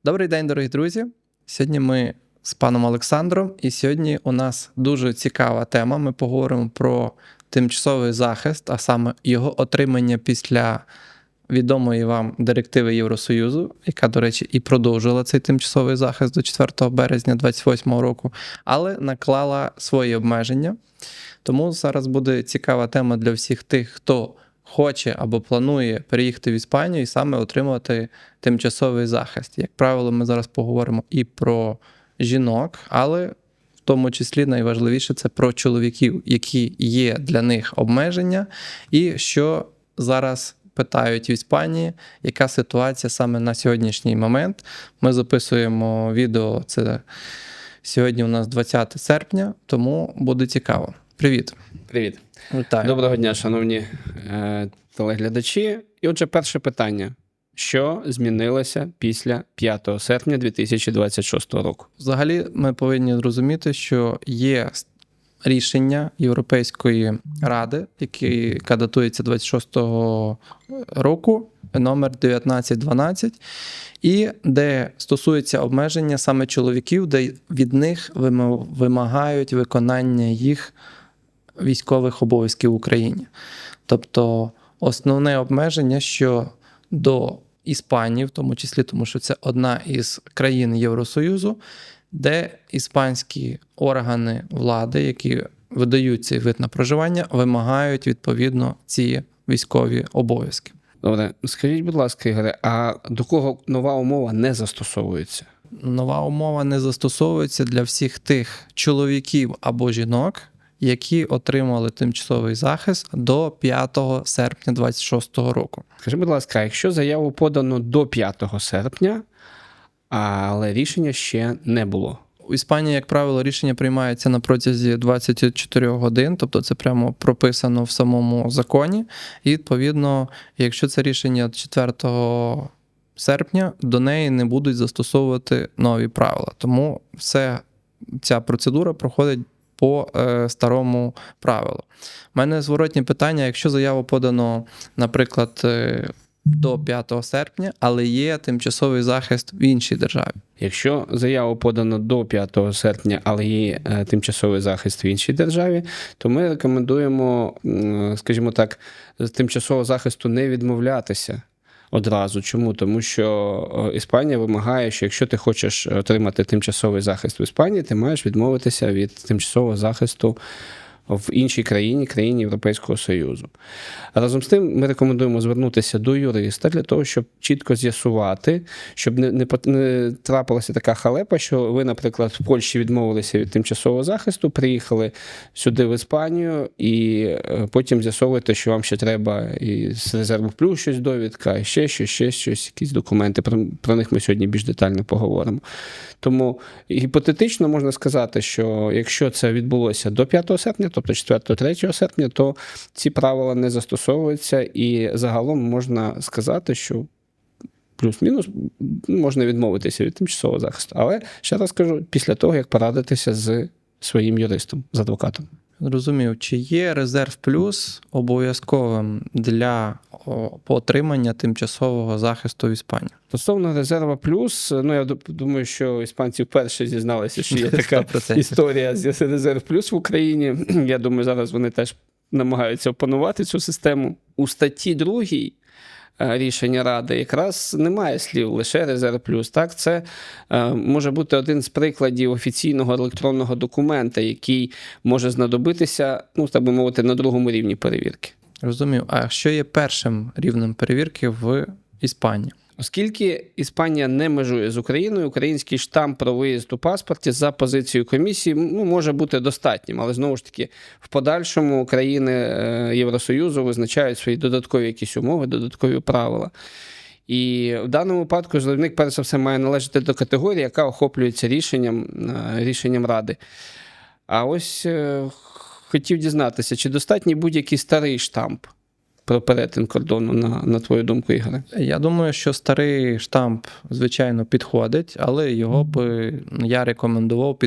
Добрий день, дорогі друзі! Сьогодні ми з паном Олександром, і сьогодні у нас дуже цікава тема. Ми поговоримо про тимчасовий захист, а саме його отримання після відомої вам директиви Євросоюзу, яка, до речі, і продовжила цей тимчасовий захист до 4 березня 2028 року, але наклала свої обмеження. Тому зараз буде цікава тема для всіх тих, хто хоче або планує переїхати в Іспанію і саме отримати тимчасовий захист. Як правило, ми зараз поговоримо і про жінок, але в тому числі найважливіше це про чоловіків, які є для них обмеження, і що зараз питають в Іспанії, яка ситуація саме на сьогоднішній момент. Ми записуємо відео, це сьогодні у нас 20 серпня, тому буде цікаво. Привіт. Привіт. Вітаю. Доброго дня, шановні телеглядачі. І отже, перше питання. Що змінилося після 5 серпня 2026 року? Взагалі, ми повинні зрозуміти, що є рішення Європейської Ради, яка датується 26-го року, номер 1912, і де стосується обмеження саме чоловіків, де від них вимагають виконання їх військових обов'язків в Україні. Тобто основне обмеження, що до Іспанії, в тому числі, тому що це одна із країн Євросоюзу, де іспанські органи влади, які видають цей вид на проживання, вимагають відповідно ці військові обов'язки. Добре, скажіть, будь ласка, Ігоре, а до кого нова умова не застосовується? Нова умова не застосовується для всіх тих чоловіків або жінок, які отримали тимчасовий захист до 5 серпня 2026 року. Скажіть, будь ласка, якщо заяву подано до 5 серпня, але рішення ще не було? У Іспанії, як правило, рішення приймається на протязі 24 годин, тобто це прямо прописано в самому законі. І, відповідно, якщо це рішення 4 серпня, до неї не будуть застосовувати нові правила. Тому ця процедура проходить по старому правилу. У мене зворотнє питання, якщо заяву подано, наприклад, до 5 серпня, але є тимчасовий захист в іншій державі. Якщо заяву подано до 5 серпня, але є тимчасовий захист в іншій державі, то ми рекомендуємо, скажімо так, з тимчасового захисту не відмовлятися одразу. Чому? Тому що Іспанія вимагає, що якщо ти хочеш отримати тимчасовий захист в Іспанії, ти маєш відмовитися від тимчасового захисту в іншій країні Європейського Союзу. Разом з тим, ми рекомендуємо звернутися до юриста для того, щоб чітко з'ясувати, щоб не трапилася така халепа, що ви, наприклад, в Польщі відмовилися від тимчасового захисту, приїхали сюди в Іспанію і потім з'ясовуєте, що вам ще треба і з резерву плюс щось довідка, і ще щось, якісь документи. Про них ми сьогодні більш детально поговоримо. Тому гіпотетично можна сказати, що якщо це відбулося до 5 серпня, тобто 4-3 серпня, то ці правила не застосовуються, і загалом можна сказати, що плюс-мінус можна відмовитися від тимчасового захисту. Але, ще раз кажу, після того, як порадитися з своїм юристом, з адвокатом. Зрозумів, чи є резерв плюс обов'язковим для отримання тимчасового захисту в Іспанії? Стосовно резерва плюс, я думаю, що іспанці вперше зізналися, що є така 100%. історія з резерв плюс в Україні. Я думаю, зараз вони теж намагаються опанувати цю систему. У статті 2 рішення Ради якраз немає слів лише резерв плюс. Так, це може бути один з прикладів офіційного електронного документа, який може знадобитися, так би мовити, на другому рівні перевірки. Розумів. А що є першим рівнем перевірки в Іспанії? Оскільки Іспанія не межує з Україною, український штамп про виїзд у паспорті за позицією комісії може бути достатнім. Але, знову ж таки, в подальшому країни Євросоюзу визначають свої додаткові якісь умови, додаткові правила. І в даному випадку заявник, перш за все, має належати до категорії, яка охоплюється рішенням Ради. А ось хотів дізнатися, чи достатній будь-який старий штамп про перетин кордону, на твою думку, Ігоре? Я думаю, що старий штамп, звичайно, підходить, але його би я рекомендував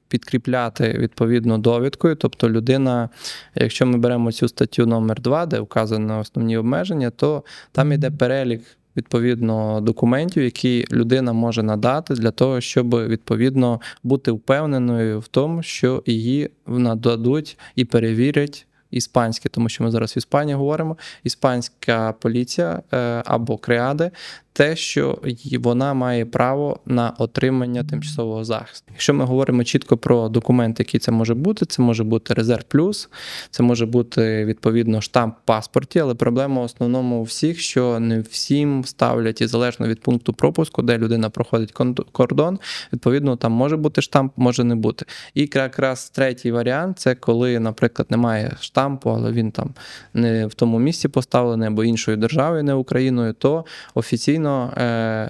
підкріпляти відповідно довідкою. Тобто людина, якщо ми беремо цю статтю номер 2, де вказано основні обмеження, то там іде перелік відповідно документів, які людина може надати для того, щоб відповідно бути впевненою в тому, що її нададуть і перевірять іспанське, тому що ми зараз в Іспанії говоримо, іспанська поліція або КРЕАДЕ, те, що вона має право на отримання тимчасового захисту. Якщо ми говоримо чітко про документи, які це може бути резерв плюс, це може бути відповідно штамп в паспорті, але проблема в основному у всіх, що не всім ставлять, і залежно від пункту пропуску, де людина проходить кордон, відповідно там може бути штамп, може не бути. І якраз третій варіант, це коли, наприклад, немає штампу, але він там не в тому місці поставлений, або іншою державою, не Україною, то офіційно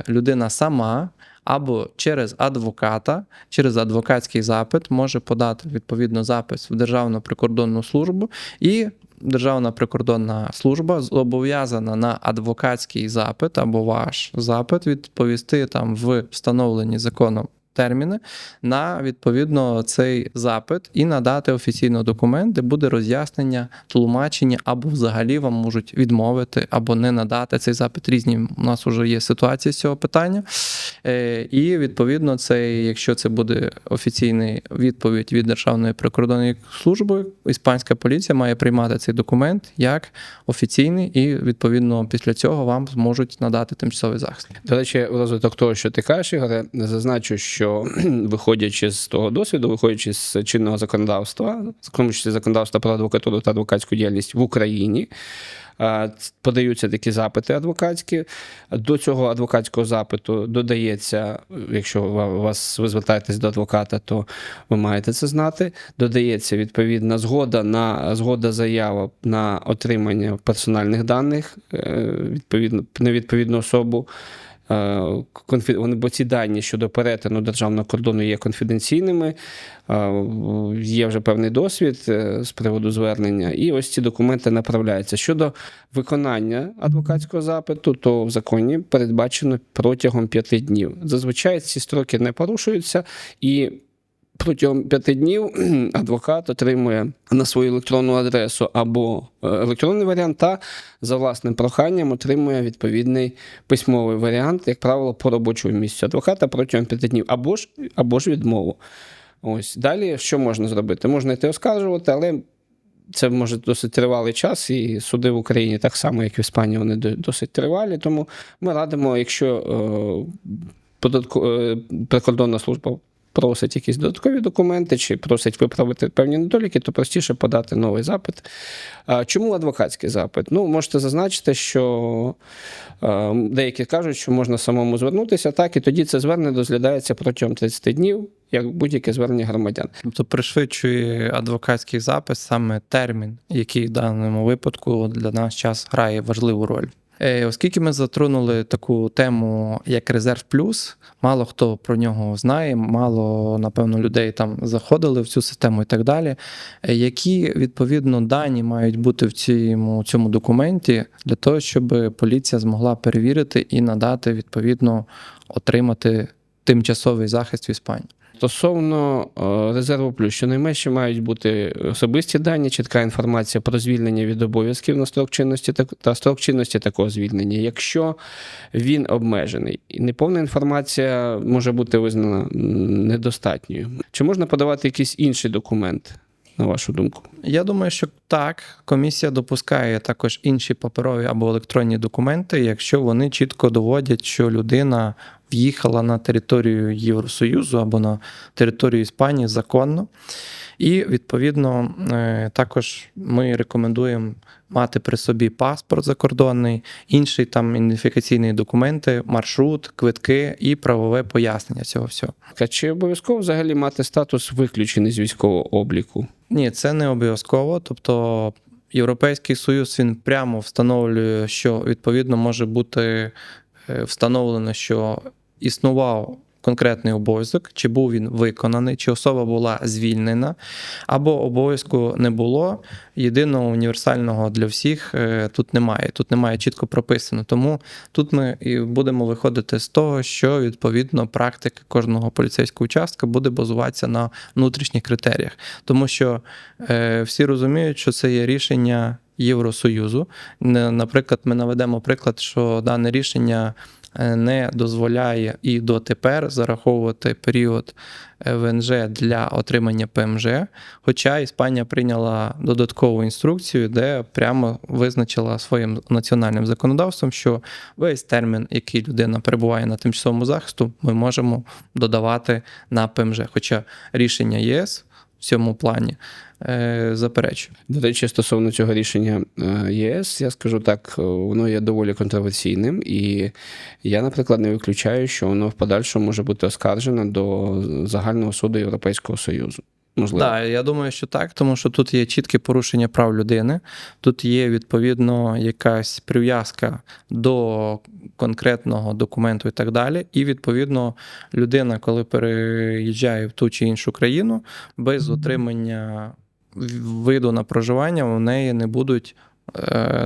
людина сама або через адвоката, через адвокатський запит може подати відповідно запис в Державну прикордонну службу, і Державна прикордонна служба зобов'язана на адвокатський запит або ваш запит відповісти там в встановлені законом терміни на відповідно цей запит і надати офіційно документ, де буде роз'яснення, тлумачення, або взагалі вам можуть відмовити, або не надати цей запит. Різні у нас вже є ситуації з цього питання. І відповідно, якщо це буде офіційна відповідь від Державної прикордонної служби, іспанська поліція має приймати цей документ як офіційний, і відповідно після цього вам зможуть надати тимчасовий захист. До речі, в розвиток того, що ти кажеш, Ігоре, зазначу, що виходячи з того досвіду, виходячи з чинного законодавства, в тому числі законодавства про адвокатуру та адвокатську діяльність в Україні, подаються такі запити адвокатські. До цього адвокатського запиту додається, якщо ви звертаєтесь до адвоката, то ви маєте це знати, додається відповідна згода заява на отримання персональних даних на відповідну особу. Бо ці дані щодо перетину державного кордону є конфіденційними, є вже певний досвід з приводу звернення, і ось ці документи направляються. Щодо виконання адвокатського запиту, то в законі передбачено протягом 5 днів. Зазвичай ці строки не порушуються, і протягом 5 днів адвокат отримує на свою електронну адресу або електронний варіант, та за власним проханням отримує відповідний письмовий варіант, як правило, по робочому місцю адвоката протягом 5 днів, або ж відмову. Ось. Далі що можна зробити? Можна йти оскаржувати, але це може досить тривалий час, і суди в Україні так само, як і в Іспанії, вони досить тривалі, тому ми радимо, якщо прикордонна служба просить якісь додаткові документи чи просить виправити певні недоліки, то простіше подати новий запит. Чому адвокатський запит? Можете зазначити, що деякі кажуть, що можна самому звернутися, так, і тоді це звернення розглядається протягом 30 днів, як будь-яке звернення громадян. Тобто пришвидшує адвокатський запис саме термін, який в даному випадку для нас час грає важливу роль. Оскільки ми затронули таку тему, як резерв плюс, мало хто про нього знає, мало, напевно, людей там заходили в цю систему і так далі. Які, відповідно, дані мають бути в цьому документі для того, щоб поліція змогла перевірити і надати, відповідно, отримати тимчасовий захист в Іспанії? Стосовно резерву плюс, щонайменше мають бути особисті дані, чітка інформація про звільнення від обов'язків на строк чинності та строк чинності такого звільнення. Якщо він обмежений, і неповна інформація може бути визнана недостатньою. Чи можна подавати якийсь інший документ, на вашу думку? Я думаю, що так. Комісія допускає також інші паперові або електронні документи, якщо вони чітко доводять, що людина в'їхала на територію Євросоюзу або на територію Іспанії законно. І, відповідно, також ми рекомендуємо мати при собі паспорт закордонний, інші там ідентифікаційні документи, маршрут, квитки і правове пояснення цього всього. А чи обов'язково взагалі мати статус виключений з військового обліку? Ні, це не обов'язково. Тобто Європейський Союз, він прямо встановлює, що відповідно може бути встановлено, що існував конкретний обов'язок, чи був він виконаний, чи особа була звільнена, або обов'язку не було. Єдиного універсального для всіх тут немає. Тут немає чітко прописано. Тому тут ми і будемо виходити з того, що, відповідно, практика кожного поліцейського участка буде базуватися на внутрішніх критеріях. Тому що всі розуміють, що це є рішення Євросоюзу. Наприклад, ми наведемо приклад, що дане рішення не дозволяє і дотепер зараховувати період ВНЖ для отримання ПМЖ, хоча Іспанія прийняла додаткову інструкцію, де прямо визначила своїм національним законодавством, що весь термін, який людина перебуває на тимчасовому захисту, ми можемо додавати на ПМЖ. Хоча рішення ЄС в цьому плані заперечує. До речі, стосовно цього рішення ЄС, я скажу так, воно є доволі контроверсійним, і я, наприклад, не виключаю, що воно в подальшому може бути оскаржено до Загального суду Європейського Союзу. Можливо. Так, я думаю, що так, тому що тут є чітке порушення прав людини, тут є, відповідно, якась прив'язка до конкретного документу і так далі. І, відповідно, людина, коли переїжджає в ту чи іншу країну, без отримання виду на проживання, у неї не будуть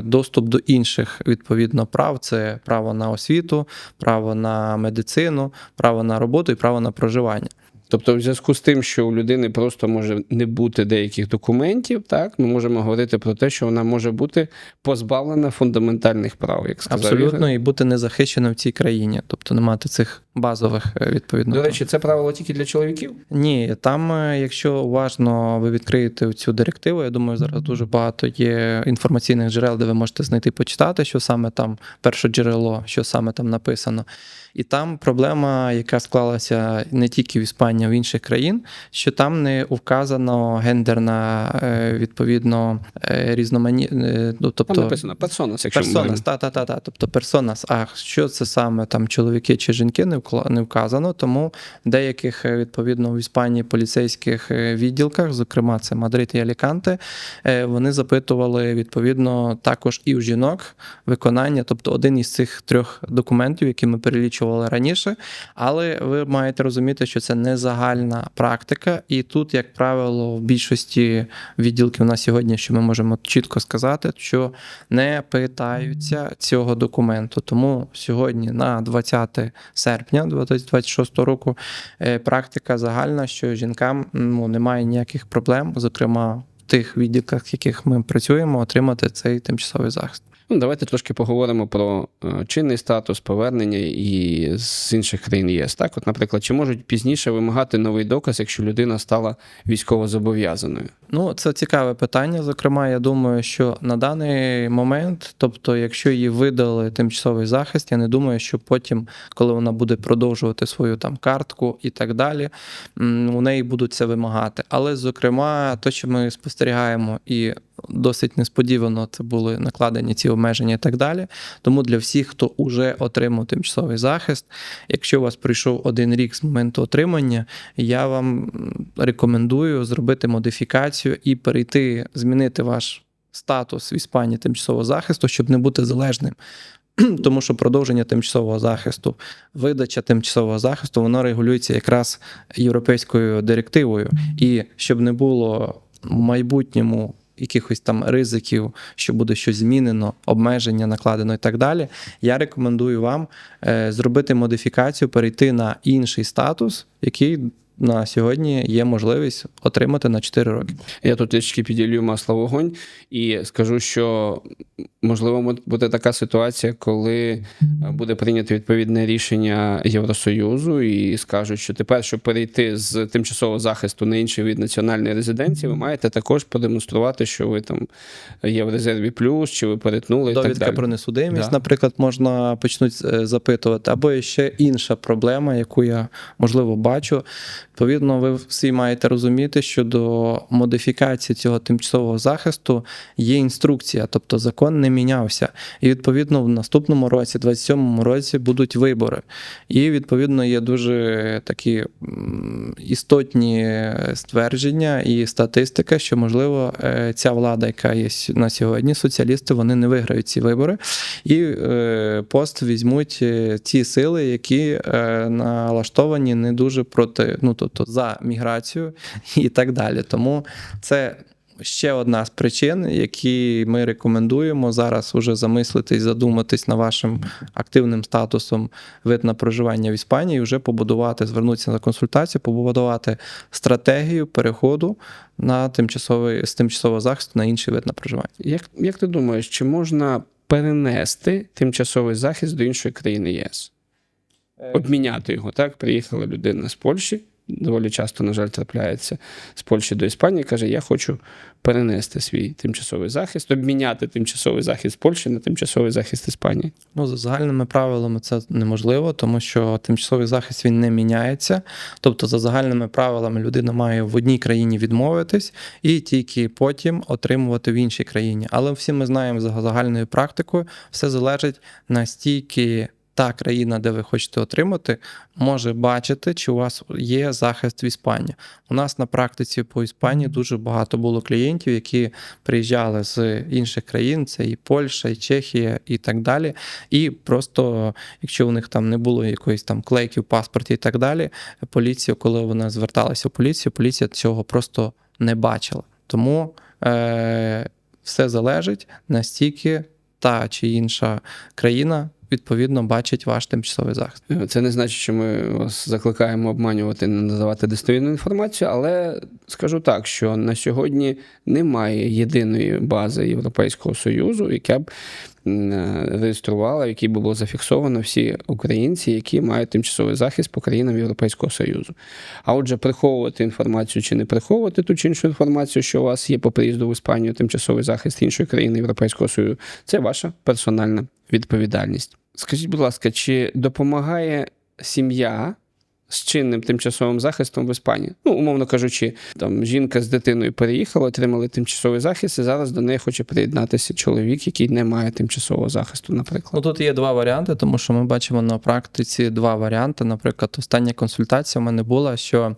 доступ до інших, відповідно, прав. Це право на освіту, право на медицину, право на роботу і право на проживання. Тобто, в зв'язку з тим, що у людини просто може не бути деяких документів, так, ми можемо говорити про те, що вона може бути позбавлена фундаментальних прав, як сказав Абсолютно, Ігор. і бути незахищеним в цій країні, тобто не мати цих базових, відповідно. До речі, це правило тільки для чоловіків? Ні, там, якщо уважно ви відкриєте цю директиву, я думаю, зараз дуже багато є інформаційних джерел, де ви можете знайти, почитати, що саме там перше джерело, що саме там написано. І там проблема, яка склалася не тільки в Іспанії, а в інших країн, що там не вказано гендерна, відповідно, тобто Там написано персонас, якщо ми персонас, тобто персонас. А що це саме там чоловіки чи жінки не вказано, тому в деяких, відповідно, в Іспанії поліцейських відділках, зокрема це Мадрид і Аліканте, вони запитували, відповідно, також і у жінок виконання, тобто один із цих трьох документів, які ми перелічували раніше, але ви маєте розуміти, що це не загальна практика, і тут, як правило, в більшості відділків на сьогодні, що ми можемо чітко сказати, що не питаються цього документу. Тому сьогодні на 20 серпня 2026 року практика загальна, що жінкам немає ніяких проблем, зокрема в тих відділках, в яких ми працюємо, отримати цей тимчасовий захист. Давайте трошки поговоримо про чинний статус, повернення і з інших країн ЄС. Так, от, наприклад, чи можуть пізніше вимагати новий доказ, якщо людина стала військовозобов'язаною? Ну, це цікаве питання. Зокрема, я думаю, що на даний момент, тобто, якщо їй видали тимчасовий захист, я не думаю, що потім, коли вона буде продовжувати свою там картку і так далі, у неї будуть це вимагати. Але, зокрема, те, що ми спостерігаємо і досить несподівано це були накладені ці обмеження і так далі. Тому для всіх, хто вже отримав тимчасовий захист, якщо у вас пройшов 1 рік з моменту отримання, я вам рекомендую зробити модифікацію і перейти, змінити ваш статус в Іспанії тимчасового захисту, щоб не бути залежним. Тому що продовження тимчасового захисту, видача тимчасового захисту, воно регулюється якраз європейською директивою. І щоб не було в майбутньому якихось там ризиків, що буде щось змінено, обмеження накладено і так далі, я рекомендую вам зробити модифікацію, перейти на інший статус, який на сьогодні є можливість отримати на 4 роки. Я тут трішки піділю масло в вогонь і скажу, що можливо буде така ситуація, коли буде прийнято відповідне рішення Євросоюзу і скажуть, що тепер, щоб перейти з тимчасового захисту на інший від національної резиденції, ви маєте також продемонструвати, що ви там є в резерві плюс, чи ви перетнули і так далі. Довідка про несудимість, наприклад, можна почнуть запитувати. Або ще інша проблема, яку я, можливо, бачу. Відповідно, ви всі маєте розуміти, що до модифікації цього тимчасового захисту є інструкція, тобто закон не мінявся. І, відповідно, в наступному році, 27-му році, будуть вибори. І, відповідно, є дуже такі істотні ствердження і статистика, що, можливо, ця влада, яка є на сьогодні, соціалісти, вони не виграють ці вибори. І пост візьмуть ті сили, які налаштовані не дуже проти, тобто за міграцію і так далі. Тому це ще одна з причин, які ми рекомендуємо зараз уже замислитись, задуматись над вашим активним статусом вид на проживання в Іспанії, і вже побудувати, звернутися на консультацію, побудувати стратегію переходу на з тимчасового захисту на інший вид на проживання. Як ти думаєш, чи можна перенести тимчасовий захист до іншої країни ЄС? Обміняти його, так? Приїхала людина з Польщі, доволі часто, на жаль, трапляється з Польщі до Іспанії, каже, я хочу перенести свій тимчасовий захист, обміняти тимчасовий захист Польщі на тимчасовий захист Іспанії. Ну, за загальними правилами це неможливо, тому що тимчасовий захист він не міняється. Тобто, за загальними правилами людина має в одній країні відмовитись і тільки потім отримувати в іншій країні. Але всі ми знаємо за загальною практикою, все залежить настільки та країна, де ви хочете отримати, може бачити, чи у вас є захист в Іспанії. У нас на практиці по Іспанії дуже багато було клієнтів, які приїжджали з інших країн, це і Польща, і Чехія, і так далі. І просто, якщо у них там не було якоїсь там клейки в паспорті і так далі, поліція, коли вона зверталася в поліцію, поліція цього просто не бачила. Тому все залежить настільки та чи інша країна відповідно бачить ваш тимчасовий захист. Це не значить, що ми вас закликаємо обманювати, не надавати достовірну інформацію, але скажу так, що на сьогодні немає єдиної бази Європейського Союзу, яка б реєструвала, в якій би було зафіксовано всі українці, які мають тимчасовий захист по країнам Європейського Союзу. А отже, приховувати інформацію чи не приховувати ту чи іншу інформацію, що у вас є по приїзду в Іспанію тимчасовий захист іншої країни Європейського Союзу, це ваша персональна відповідальність. Скажіть, будь ласка, чи допомагає сім'я з чинним тимчасовим захистом в Іспанії? Ну, умовно кажучи, там жінка з дитиною переїхала, отримали тимчасовий захист, і зараз до неї хоче приєднатися чоловік, який не має тимчасового захисту, наприклад. Ну, тут є два варіанти, тому що ми бачимо на практиці два варіанти. Наприклад, остання консультація у мене була, що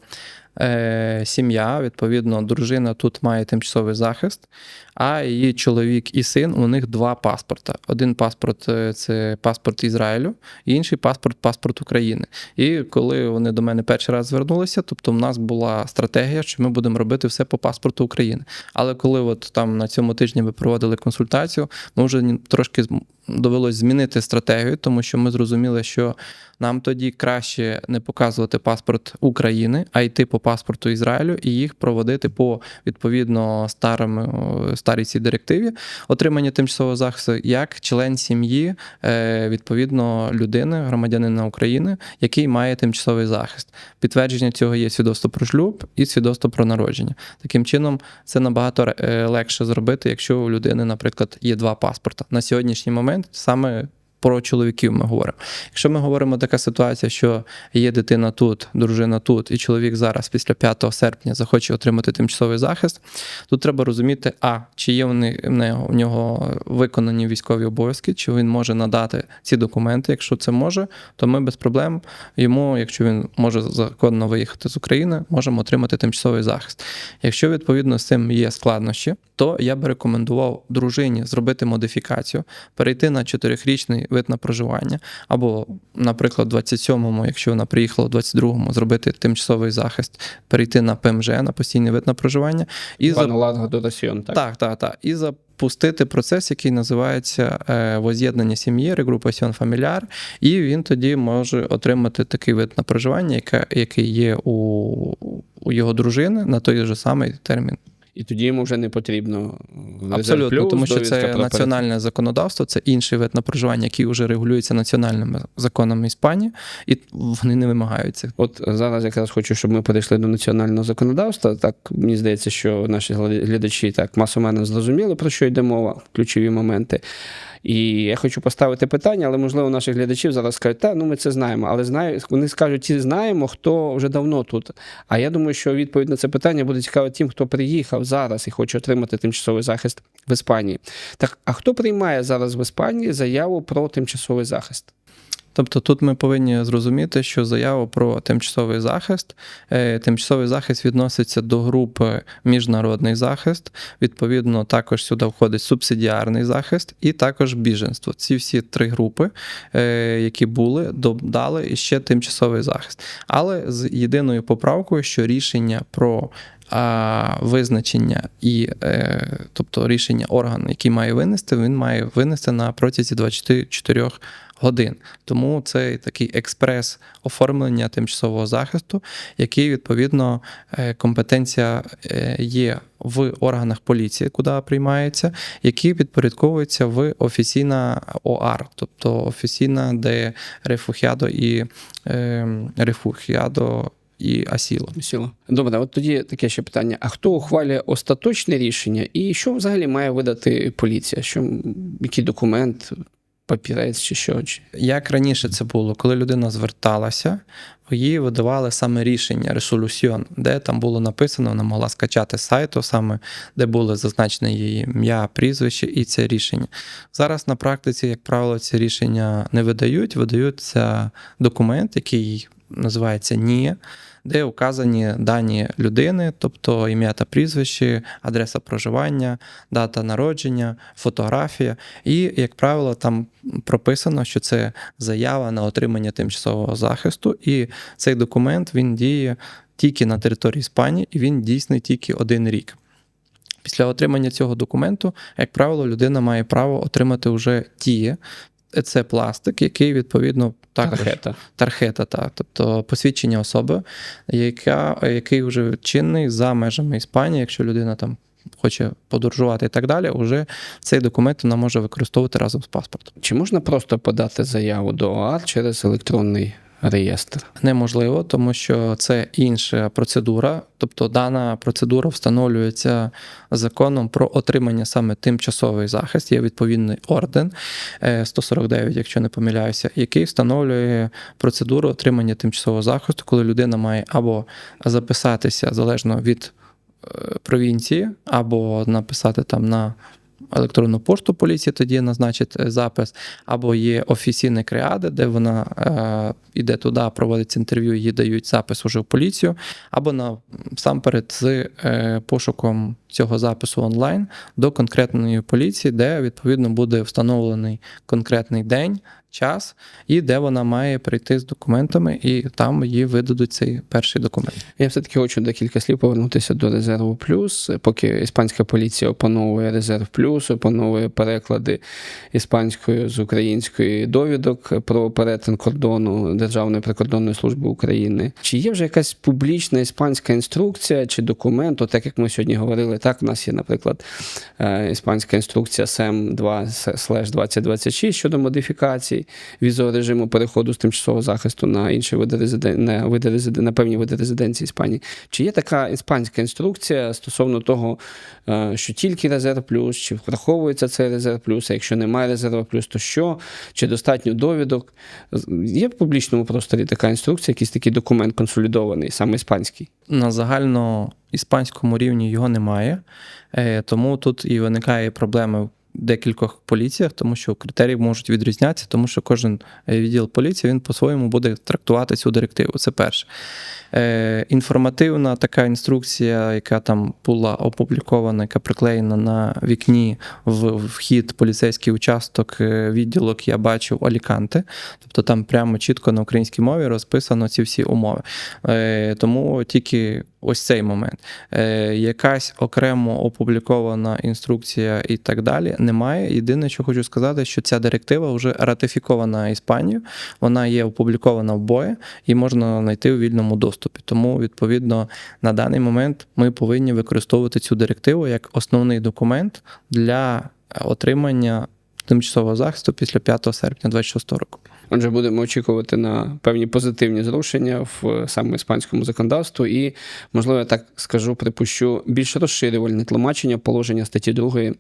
сім'я, відповідно, дружина тут має тимчасовий захист, а її чоловік і син, у них два паспорта. Один паспорт – це паспорт Ізраїлю, інший паспорт – паспорт України. І коли вони до мене перший раз звернулися, тобто в нас була стратегія, що ми будемо робити все по паспорту України. Але коли от там на цьому тижні ви проводили консультацію, ми вже трошки довелось змінити стратегію, тому що ми зрозуміли, що нам тоді краще не показувати паспорт України, а йти по паспорту Ізраїлю і їх проводити по, відповідно, старій цій директиві отримання тимчасового захисту як член сім'ї, відповідно, людини, громадянина України, який має тимчасовий захист. Підтвердження цього є свідоцтво про шлюб і свідоцтво про народження. Таким чином, це набагато легше зробити, якщо у людини, наприклад, є два паспорта. На сьогоднішній момент саме про чоловіків ми говоримо. Якщо ми говоримо така ситуація, що є дитина тут, дружина тут, і чоловік зараз після 5 серпня захоче отримати тимчасовий захист, тут треба розуміти, чи є у нього виконані військові обов'язки, чи він може надати ці документи. Якщо це може, то ми без проблем йому, якщо він може законно виїхати з України, можемо отримати тимчасовий захист. Якщо, відповідно, з цим є складнощі, то я би рекомендував дружині зробити модифікацію, перейти на 4-річний вид на проживання, або, наприклад, в 27-му, якщо вона приїхала в 22-му, зробити тимчасовий захист, перейти на ПМЖ, на постійний вид на проживання. І Так. І запустити процес, який називається воз'єднання сім'ї, регрупасьон фамільяр, і він тоді може отримати такий вид на проживання, який є у його дружини на той же самий термін. І тоді йому вже не потрібно абсолютно, тому що це національне законодавство, це інший вид на проживання, який вже регулюється національними законами Іспанії, і вони не вимагаються. От зараз якраз хочу, щоб ми перейшли до національного законодавства. Так, мені здається, що наші глядачі так масомерно зрозуміли, про що йде мова, ключові моменти. І я хочу поставити питання, але, можливо, наших глядачів зараз скажуть, ми це знаємо. Але вони скажуть, знаємо, хто вже давно тут. А я думаю, що відповідь на це питання буде цікаво тим, хто приїхав зараз і хоче отримати тимчасовий захист в Іспанії. Так, а хто приймає зараз в Іспанії заяву про тимчасовий захист? Тобто тут ми повинні зрозуміти, що заяву про тимчасовий захист відноситься до групи міжнародний захист, відповідно також сюди входить субсидіарний захист і також біженство. Ці всі три групи, які були, додали іще тимчасовий захист. Але з єдиною поправкою, що рішення про визначення тобто рішення органу, який має винести, він має винести на протязі 24 годин. Тому це такий експрес оформлення тимчасового захисту, який, відповідно, компетенція є в органах поліції, куди приймається, які підпорядковуються в офіційна ОАР, тобто офіційна де рефугіадо і асіло. Добре, от тоді таке ще питання. А хто ухвалює остаточне рішення і що взагалі має видати поліція? Який документ, папірець чи що? Як раніше це було, коли людина зверталася, їй видавали саме рішення, ресолюсьйон, де там було написано, вона могла скачати з сайту, саме де було зазначене її ім'я, прізвище і це рішення. Зараз на практиці, як правило, ці рішення не видаються документ, який називається НІЕ, де вказані дані людини, тобто ім'я та прізвище, адреса проживання, дата народження, фотографія. І, як правило, там прописано, що це заява на отримання тимчасового захисту, і цей документ, він діє тільки на території Іспанії, і він дійсний тільки 1 рік. Після отримання цього документу, як правило, людина має право отримати вже тіє. Це пластик, який, відповідно, також тархета, тобто посвідчення особи, який вже чинний за межами Іспанії, якщо людина там хоче подорожувати і так далі, вже цей документ вона може використовувати разом з паспортом. Чи можна просто подати заяву до ОАР через електронний реєстр? Неможливо, тому що це інша процедура, тобто дана процедура встановлюється законом про отримання саме тимчасовий захист, є відповідний орден 149, якщо не помиляюся, який встановлює процедуру отримання тимчасового захисту, коли людина має або записатися залежно від провінції, або написати там на електронну пошту поліції, тоді назначить запис, або є офіційне креаде, де вона йде туди, проводить інтерв'ю, їй дають запис уже в поліцію, або насамперед з пошуком цього запису онлайн до конкретної поліції, де, відповідно, буде встановлений конкретний день, час, і де вона має прийти з документами, і там їй видадуть цей перший документ. Я все-таки хочу декілька слів повернутися до резерву плюс. Поки іспанська поліція опановує резерв плюс, опановує переклади іспанською з української довідок про перетин кордону Державної прикордонної служби України. Чи є вже якась публічна іспанська інструкція чи документ, так як ми сьогодні говорили, так, у нас є, наприклад, іспанська інструкція СЕМ-2/2026 щодо модифікацій візового режиму переходу з тимчасового захисту на інші на певні види резиденції Іспанії. Чи є така іспанська інструкція стосовно того, що тільки резерв плюс, чи враховується цей резерв плюс, а якщо немає резерву плюс, то що? Чи достатньо довідок? Є в публічному просторі така інструкція, якийсь такий документ консолідований, саме іспанський? На загальноіспанському рівні його немає, тому тут і виникає проблеми в декількох поліціях, тому що критерії можуть відрізнятися, тому що кожен відділ поліції, він по-своєму буде трактувати цю директиву. Це перше. Інформативна така інструкція, яка там була опублікована, яка приклеєна на вікні в вхід поліцейський участок, відділок, я бачив Аліканте. Тобто там прямо чітко на українській мові розписано ці всі умови. Тому тільки ось цей момент. Якась окремо опублікована інструкція і так далі немає. Єдине, що хочу сказати, що ця директива вже ратифікована Іспанією, вона є опублікована в БОЄ і можна знайти у вільному доступі. Тому, відповідно, на даний момент ми повинні використовувати цю директиву як основний документ для отримання тимчасового захисту після 5 серпня 2026 року. Отже, будемо очікувати на певні позитивні зрушення в саме іспанському законодавстві і, можливо, я так скажу, припущу, більш розширювальне тлумачення положення статті 2,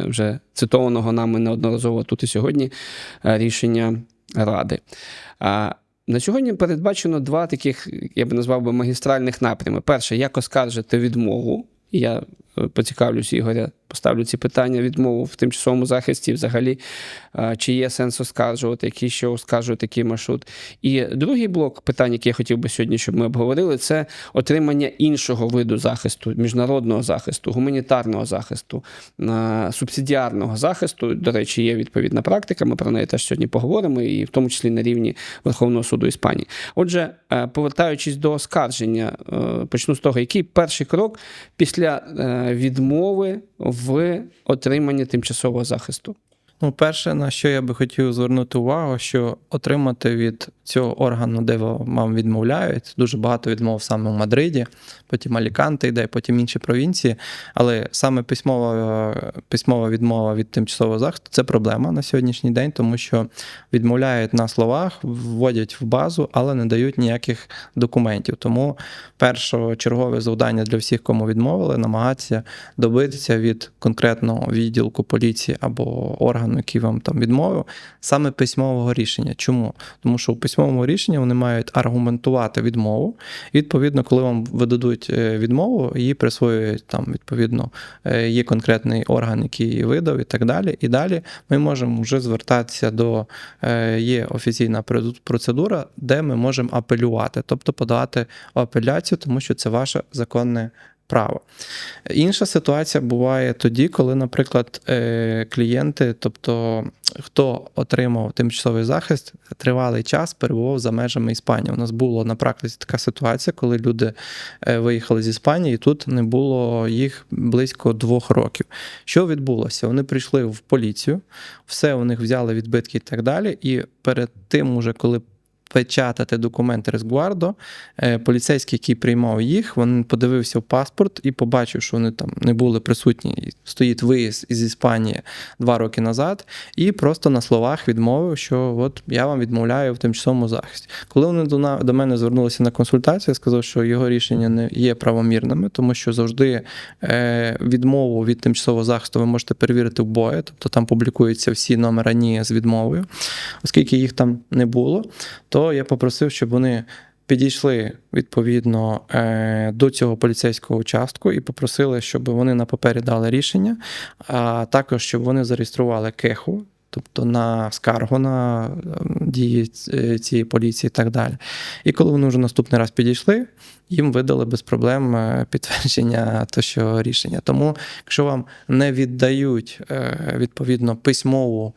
вже цитованого нами неодноразово тут і сьогодні, рішення Ради. На сьогодні передбачено 2 таких, я б назвав магістральних напрями. Перше, як оскаржити відмову. Я поцікавлюсь Ігоря, поставлю ці питання відмову в тимчасовому захисті, взагалі, чи є сенс оскаржувати, який ще оскаржують такий маршрут. І другий блок питань, який я хотів би сьогодні, щоб ми обговорили, це отримання іншого виду захисту, міжнародного захисту, гуманітарного захисту, субсидіарного захисту. До речі, є відповідна практика, ми про неї теж сьогодні поговоримо, і в тому числі на рівні Верховного суду Іспанії. Отже, повертаючись до оскарження, почну з того, який перший крок після відмови в отриманні тимчасового захисту? Ну, перше, на що я би хотів звернути увагу, що отримати від цього органу, де вам відмовляють, дуже багато відмов саме в Мадриді, потім Аліканте йде, потім інші провінції, але саме письмова відмова від тимчасового захисту – це проблема на сьогоднішній день, тому що відмовляють на словах, вводять в базу, але не дають ніяких документів. Тому першочергове завдання для всіх, кому відмовили, намагатися добитися від конкретного відділку поліції або органу, який вам там відмовив, саме письмового рішення. Чому? Тому що у письмовому рішенні вони мають аргументувати відмову. І, відповідно, коли вам видадуть відмову, її присвоюють там, відповідно, є конкретний орган, який її видав і так далі. І далі ми можемо вже звертатися до, є офіційна процедура, де ми можемо апелювати, тобто подавати апеляцію, тому що це ваше законне право. Інша ситуація буває тоді, коли, наприклад, клієнти, тобто хто отримав тимчасовий захист, тривалий час перебував за межами Іспанії. У нас була на практиці така ситуація, коли люди виїхали з Іспанії, і тут не було їх близько 2 років. Що відбулося? Вони прийшли в поліцію, все у них взяли відбитки і так далі, і перед тим уже, коли печатати документи Resguardo, поліцейський, який приймав їх, він подивився в паспорт і побачив, що вони там не були присутні. Стоїть виїзд із Іспанії 2 роки назад, і просто на словах відмовив, що от я вам відмовляю в тимчасовому захисті. Коли вони до мене звернулися на консультацію, я сказав, що його рішення не є правомірними, тому що завжди відмову від тимчасового захисту ви можете перевірити в БОЄ, тобто там публікуються всі номера НІЕ з відмовою. Оскільки їх там не було, то я попросив, щоб вони підійшли, відповідно, до цього поліцейського участку і попросили, щоб вони на папері дали рішення, а також, щоб вони зареєстрували кеху, тобто на скаргу на дії цієї поліції і так далі. І коли вони вже наступний раз підійшли, їм видали без проблем підтвердження того рішення. Тому, якщо вам не віддають, відповідно, письмову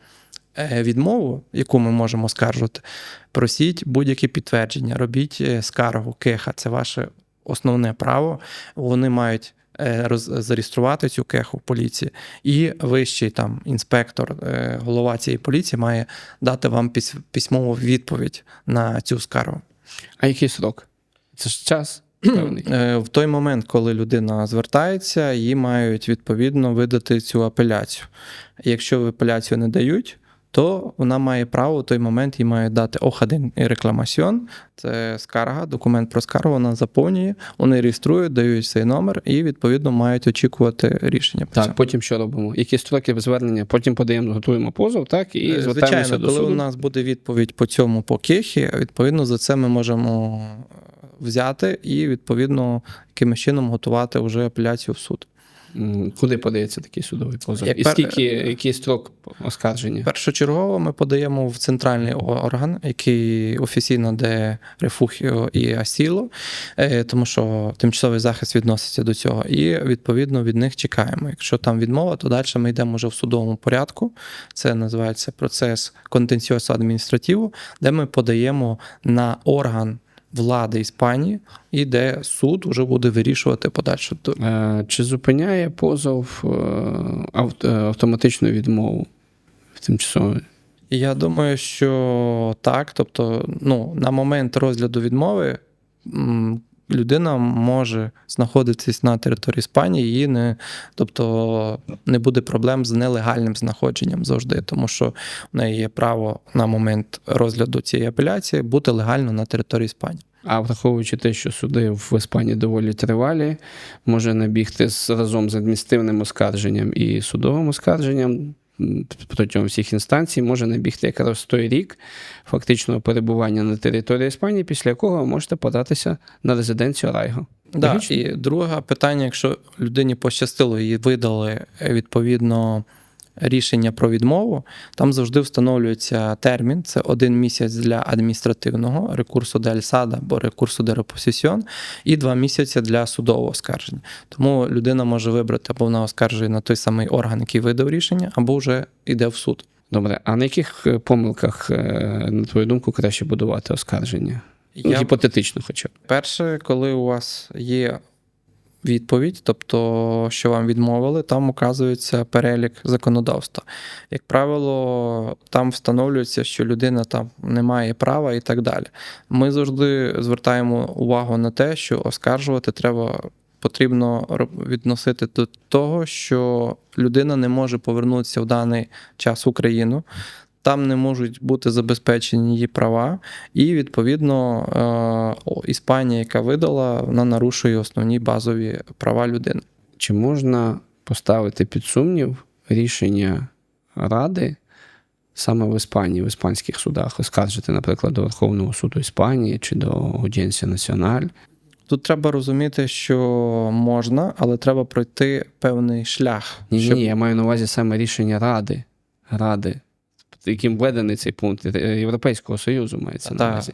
відмову, яку ми можемо оскаржувати, просіть будь-які підтвердження, робіть скаргу, кеха, це ваше основне право. Вони мають зареєструвати цю кеху в поліції, і вищий там інспектор, голова цієї поліції має дати вам письмову відповідь на цю скаргу. А який срок? Це ж час певний. В той момент, коли людина звертається, їй мають відповідно видати цю апеляцію. Якщо апеляцію не дають, то вона має право в той момент, їй мають дати ОХ-1 і рекламаціон, це скарга, документ про скаргу, вона заповнює, вони реєструють, дають цей номер і, відповідно, мають очікувати рішення. Так, потім що робимо? Які строки звернення? Потім готуємо позов, так, і звертаємося звичайно, до суду. коли у нас буде відповідь по цьому, по кехі, відповідно, за це ми можемо взяти і, відповідно, якимось чином готувати вже апеляцію в суд. Куди подається такий судовий позов? Який строк оскарження? Першочергово ми подаємо в центральний орган, який офіційно де рефугіо і асіло, тому що тимчасовий захист відноситься до цього. І, відповідно, від них чекаємо. Якщо там відмова, то далі ми йдемо вже в судовому порядку. Це називається процес контенціосу адміністративу, де ми подаємо на орган влади Іспанії, і де суд вже буде вирішувати подальшу. Чи зупиняє позов автоматичну відмову в тимчасовій? Я думаю, що так. Тобто, на момент розгляду відмови людина може знаходитись на території Іспанії і не буде проблем з нелегальним знаходженням завжди, тому що в неї є право на момент розгляду цієї апеляції бути легально на території Іспанії. А враховуючи те, що суди в Іспанії доволі тривалі, може набігти разом з адміністративним оскарженням і судовим оскарженням протягом всіх інстанцій, може набігти якраз той рік фактичного перебування на території Іспанії, після якого ви можете податися на резиденцію Арайго. Да, Логічно? і друге питання, якщо людині пощастило і видали відповідно рішення про відмову, там завжди встановлюється термін, це 1 місяць для адміністративного рекурсу де альсада або рекурсу де репосесіон, і 2 місяці для судового оскарження. Тому людина може вибрати, або вона оскаржує на той самий орган, який видав рішення, або вже йде в суд. Добре, а на яких помилках, на твою думку, краще будувати оскарження? Гіпотетично хоча б. Перше, коли у вас є відповідь, тобто, що вам відмовили, там указується перелік законодавства. Як правило, там встановлюється, що людина там не має права і так далі. Ми завжди звертаємо увагу на те, що оскаржувати потрібно відносити до того, що людина не може повернутися в даний час в Україну. Там не можуть бути забезпечені її права, і, відповідно, Іспанія, яка видала, вона нарушує основні базові права людини. Чи можна поставити під сумнів рішення Ради саме в Іспанії, в іспанських судах, оскаржити, наприклад, до Верховного суду Іспанії чи до Аудієнсія Національ? Тут треба розуміти, що можна, але треба пройти певний шлях. Ні, я маю на увазі саме рішення Ради, яким введений цей пункт Європейського Союзу, мається на увазі.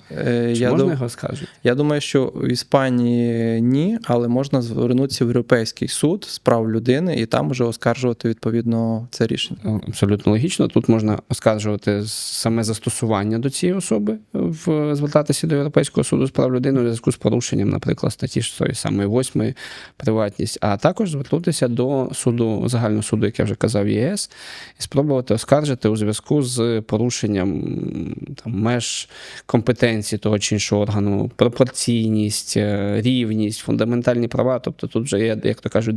Чи можна його оскаржити? Я думаю, що в Іспанії ні, але можна звернутися в Європейський суд з прав людини і там вже оскаржувати відповідно це рішення. Абсолютно логічно. Тут можна оскаржувати саме застосування до цієї особи, звертатися до Європейського суду з прав людини у зв'язку з порушенням, наприклад, статті 8 приватність, а також звернутися до суду, загального суду, як я вже казав, ЄС, і спробувати оскаржити у зв'язку з порушенням меж компетенції того чи іншого органу, пропорційність, рівність, фундаментальні права. Тобто тут вже є, як то кажуть,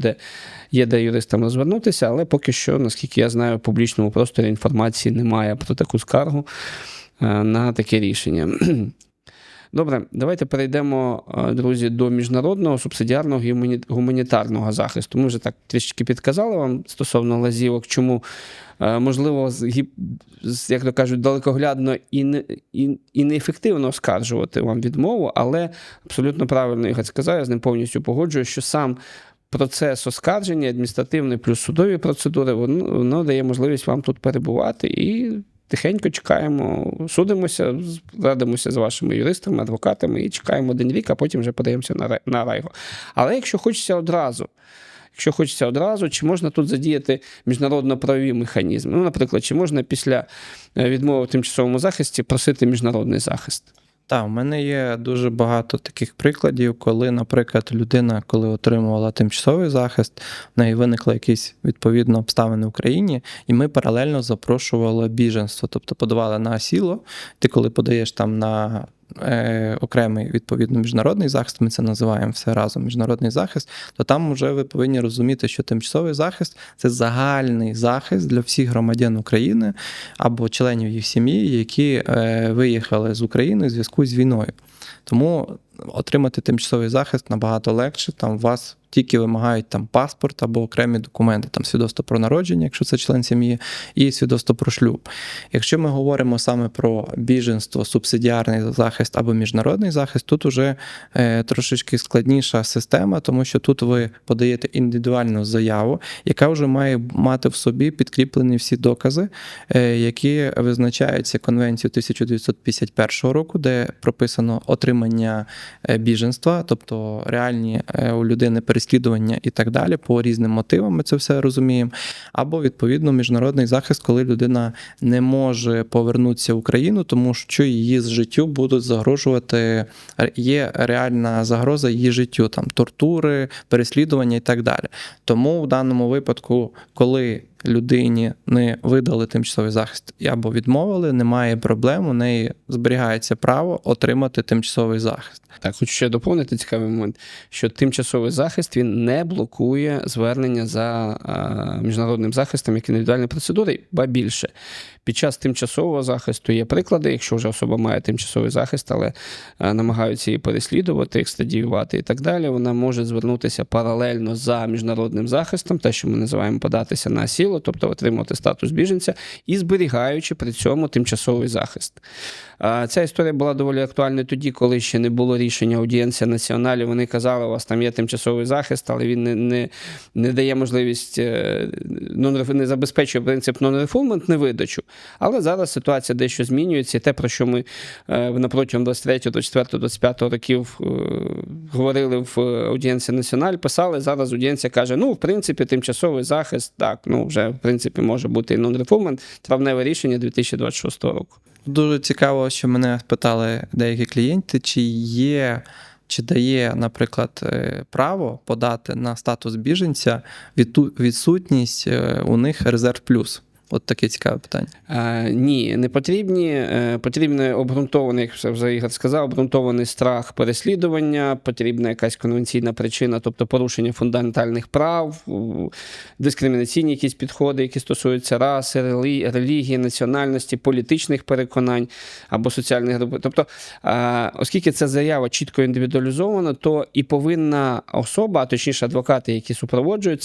де юристам розвернутися, але поки що, наскільки я знаю, в публічному просторі інформації немає про таку скаргу на таке рішення. Добре, давайте перейдемо, друзі, до міжнародного, субсидіарного і гуманітарного захисту. Ми вже так трішки підказали вам стосовно лазівок, чому, можливо, як то кажуть, далекоглядно і неефективно оскаржувати вам відмову, але абсолютно правильно Ігор сказав, я з ним повністю погоджуюсь, що сам процес оскарження, адміністративний плюс судові процедури, воно дає можливість вам тут перебувати і тихенько чекаємо, судимося, радимося з вашими юристами, адвокатами і чекаємо 1 рік, а потім вже подаємося на райго. Але якщо хочеться одразу, чи можна тут задіяти міжнародно-правові механізми? Ну, наприклад, чи можна після відмови в тимчасовому захисті просити міжнародний захист? Так, у мене є дуже багато таких прикладів, коли, наприклад, людина, коли отримувала тимчасовий захист, в неї виникли якісь відповідно обставини в Україні, і ми паралельно запрошували біженство, тобто подавали на асіло. Ти коли подаєш там на окремий відповідно міжнародний захист, ми це називаємо все разом міжнародний захист, то там вже ви повинні розуміти, що тимчасовий захист – це загальний захист для всіх громадян України або членів їх сім'ї, які виїхали з України в зв'язку з війною. Тому отримати тимчасовий захист набагато легше, там вас тільки вимагають там паспорт або окремі документи, там свідоцтво про народження, якщо це член сім'ї, і свідоцтво про шлюб. Якщо ми говоримо саме про біженство, субсидіарний захист або міжнародний захист, тут уже трошечки складніша система, тому що тут ви подаєте індивідуальну заяву, яка вже має мати в собі підкріплені всі докази, які визначаються Конвенцією 1951 року, де прописано отримання біженства, тобто реальні у людини переслідування і так далі, по різним мотивам ми це все розуміємо, або, відповідно, міжнародний захист, коли людина не може повернутися в Україну, тому що її життю будуть загрожувати, є реальна загроза її життю, там, тортури, переслідування і так далі. Тому в даному випадку, коли людині не видали тимчасовий захист або відмовили, немає проблем, у неї зберігається право отримати тимчасовий захист. Так, хочу ще доповнити цікавий момент, що тимчасовий захист, він не блокує звернення за міжнародним захистом як індивідуальні процедури, ба більше. Під час тимчасового захисту є приклади, якщо вже особа має тимчасовий захист, але намагаються її переслідувати, екстрадіювати і так далі, вона може звернутися паралельно за міжнародним захистом, те, що ми називаємо податися на асіл, тіло, тобто отримувати статус біженця, і зберігаючи при цьому тимчасовий захист. Ця історія була доволі актуальна тоді, коли ще не було рішення Аудієнція Націонале. Вони казали, у вас там є тимчасовий захист, але він не дає можливість, не забезпечує принцип non-refoulement, невидачу. Але зараз ситуація дещо змінюється, і те, про що ми протягом 23, 24, 25 років говорили в Аудієнція Націонале, писали, зараз Аудієнція каже, в принципі, тимчасовий захист, так, вже, в принципі, може бути і non-refoulement, травневе рішення 2026 року. Дуже цікаво, що мене питали деякі клієнти, чи дає, наприклад, право подати на статус біженця відсутність у них резерв плюс. От таке цікаве питання. Ні, не потрібні. Потрібний обґрунтований, як вже Ігор сказав, обґрунтований страх переслідування, потрібна якась конвенційна причина, тобто порушення фундаментальних прав, дискримінаційні якісь підходи, які стосуються раси, релігії, національності, політичних переконань або соціальних груп. Тобто, оскільки ця заява чітко індивідуалізована, то і повинна особа, а точніше адвокати, які супроводжують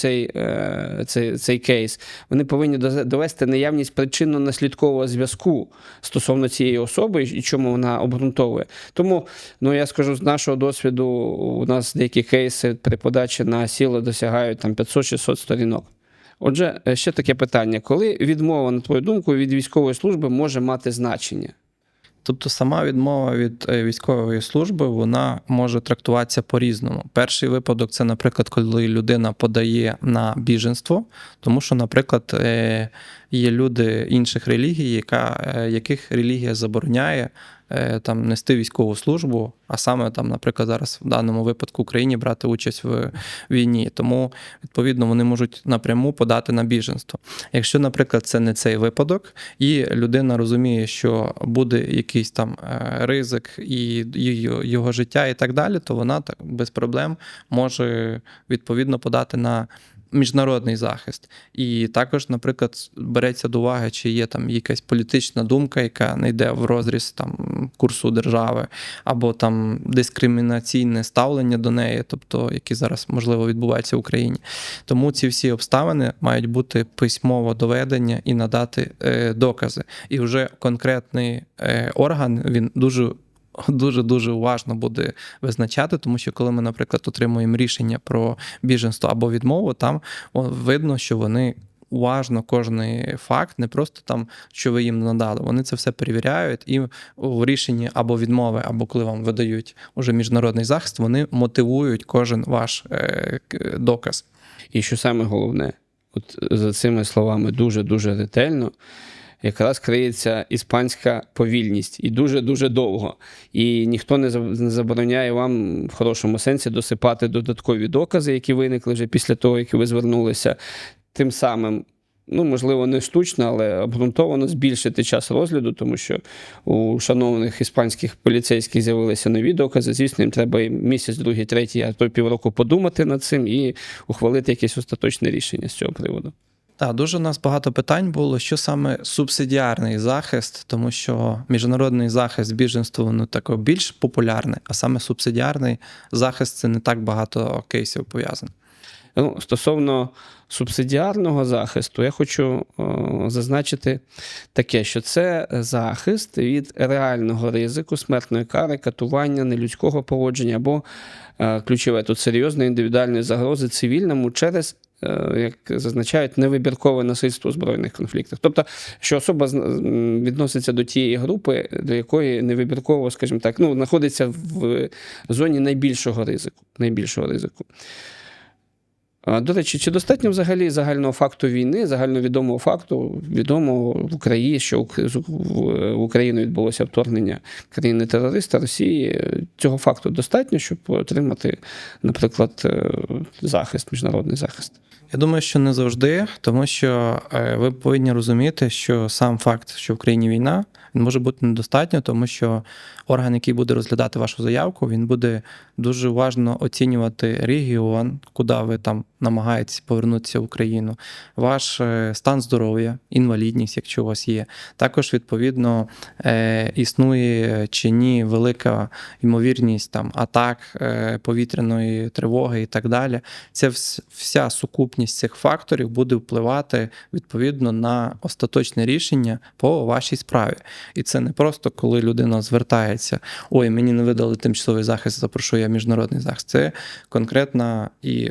цей кейс, вони повинні довести наявність причинно-наслідкового зв'язку стосовно цієї особи і чому вона обґрунтовує. Тому, я скажу, з нашого досвіду, у нас деякі кейси при подачі на СІЛО досягають 500-600 сторінок. Отже, ще таке питання. Коли відмова, на твою думку, від військової служби може мати значення? Тобто сама відмова від військової служби, вона може трактуватися по-різному. Перший випадок – це, наприклад, коли людина подає на біженство, тому що, наприклад, є люди інших релігій, яких релігія забороняє нести військову службу, а саме, наприклад, зараз в даному випадку Україні брати участь в війні. Тому, відповідно, вони можуть напряму подати на біженство. Якщо, наприклад, це не цей випадок, і людина розуміє, що буде якийсь ризик і його життя і так далі, то вона без проблем може, відповідно, подати на міжнародний захист. І також, наприклад, береться до уваги, чи є якась політична думка, яка не йде в розріз курсу держави, або дискримінаційне ставлення до неї, тобто, які зараз, можливо, відбуваються в Україні. Тому ці всі обставини мають бути письмово доведені і надати докази. І вже конкретний орган, він дуже уважно буде визначати, тому що коли ми, наприклад, отримуємо рішення про біженство або відмову, там видно, що вони уважно кожний факт, не просто що ви їм надали, вони це все перевіряють і в рішенні або відмови, або коли вам видають уже міжнародний захист, вони мотивують кожен ваш доказ. І що саме головне, от за цими словами дуже-дуже ретельно, якраз криється іспанська повільність. І дуже-дуже довго. І ніхто не забороняє вам в хорошому сенсі досипати додаткові докази, які виникли вже після того, як ви звернулися. Тим самим, можливо, не штучно, але обґрунтовано збільшити час розгляду, тому що у шановних іспанських поліцейських з'явилися нові докази. Звісно, їм треба і місяць, другий, третій, а то півроку подумати над цим і ухвалити якесь остаточне рішення з цього приводу. Так, дуже у нас багато питань було, що саме субсидіарний захист, тому що міжнародний захист біженства такий більш популярний, а саме субсидіарний захист – це не так багато кейсів пов'язано. Стосовно субсидіарного захисту, я хочу зазначити таке, що це захист від реального ризику, смертної кари, катування, нелюдського поводження або, ключове тут, серйозної індивідуальної загрози цивільному через, як зазначають, невибіркове насильство у збройних конфліктах. Тобто, що особа відноситься до тієї групи, до якої невибірково, скажімо так, знаходиться в зоні найбільшого ризику. До речі, чи достатньо взагалі загального факту війни, загальновідомого факту, відомого в Україні, що в Україну відбулося вторгнення країни-терориста Росії, цього факту достатньо, щоб отримати, наприклад, захист, міжнародний захист? Я думаю, що не завжди, тому що ви повинні розуміти, що сам факт, що в країні війна, Він може бути недостатньо, тому що орган, який буде розглядати вашу заявку, він буде дуже уважно оцінювати регіон, куди ви там намагаєтесь повернутися в Україну, ваш стан здоров'я, інвалідність, якщо у вас є. Також, відповідно, існує чи ні велика ймовірність там, атак, повітряної тривоги і так далі. Це вся сукупність цих факторів буде впливати відповідно на остаточне рішення по вашій справі. І це не просто, коли людина звертається, ой, мені не видали тимчасовий захист, запрошу я міжнародний захист. Це конкретна і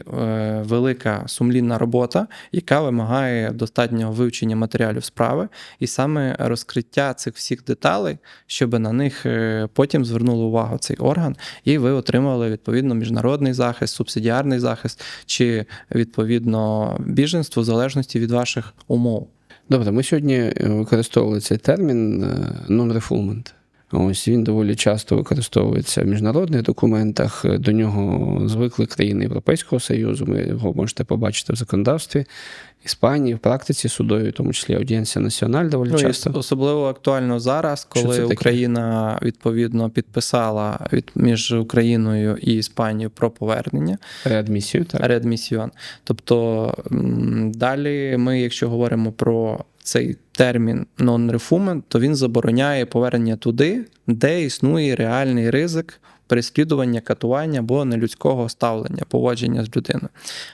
велика сумлінна робота, яка вимагає достатнього вивчення матеріалів справи і саме розкриття цих всіх деталей, щоб на них потім звернули увагу цей орган, і ви отримали відповідно міжнародний захист, субсидіарний захист чи відповідно біженство в залежності від ваших умов. Добре, ми сьогодні використовували цей термін non-refoulement. Ось він доволі часто використовується в міжнародних документах. До нього звикли країни Європейського Союзу. Ви його можете побачити в законодавстві Іспанії, в практиці судовій, в тому числі Аудієнсія Національ доволі часто. Особливо актуально зараз, коли Україна відповідно підписала між Україною і Іспанією про повернення. Реадмісію, так. Реадмісіон. Тобто далі ми, якщо говоримо про цей термін non-refoulement, то він забороняє повернення туди, де існує реальний ризик переслідування, катування або нелюдського ставлення, поводження з людиною.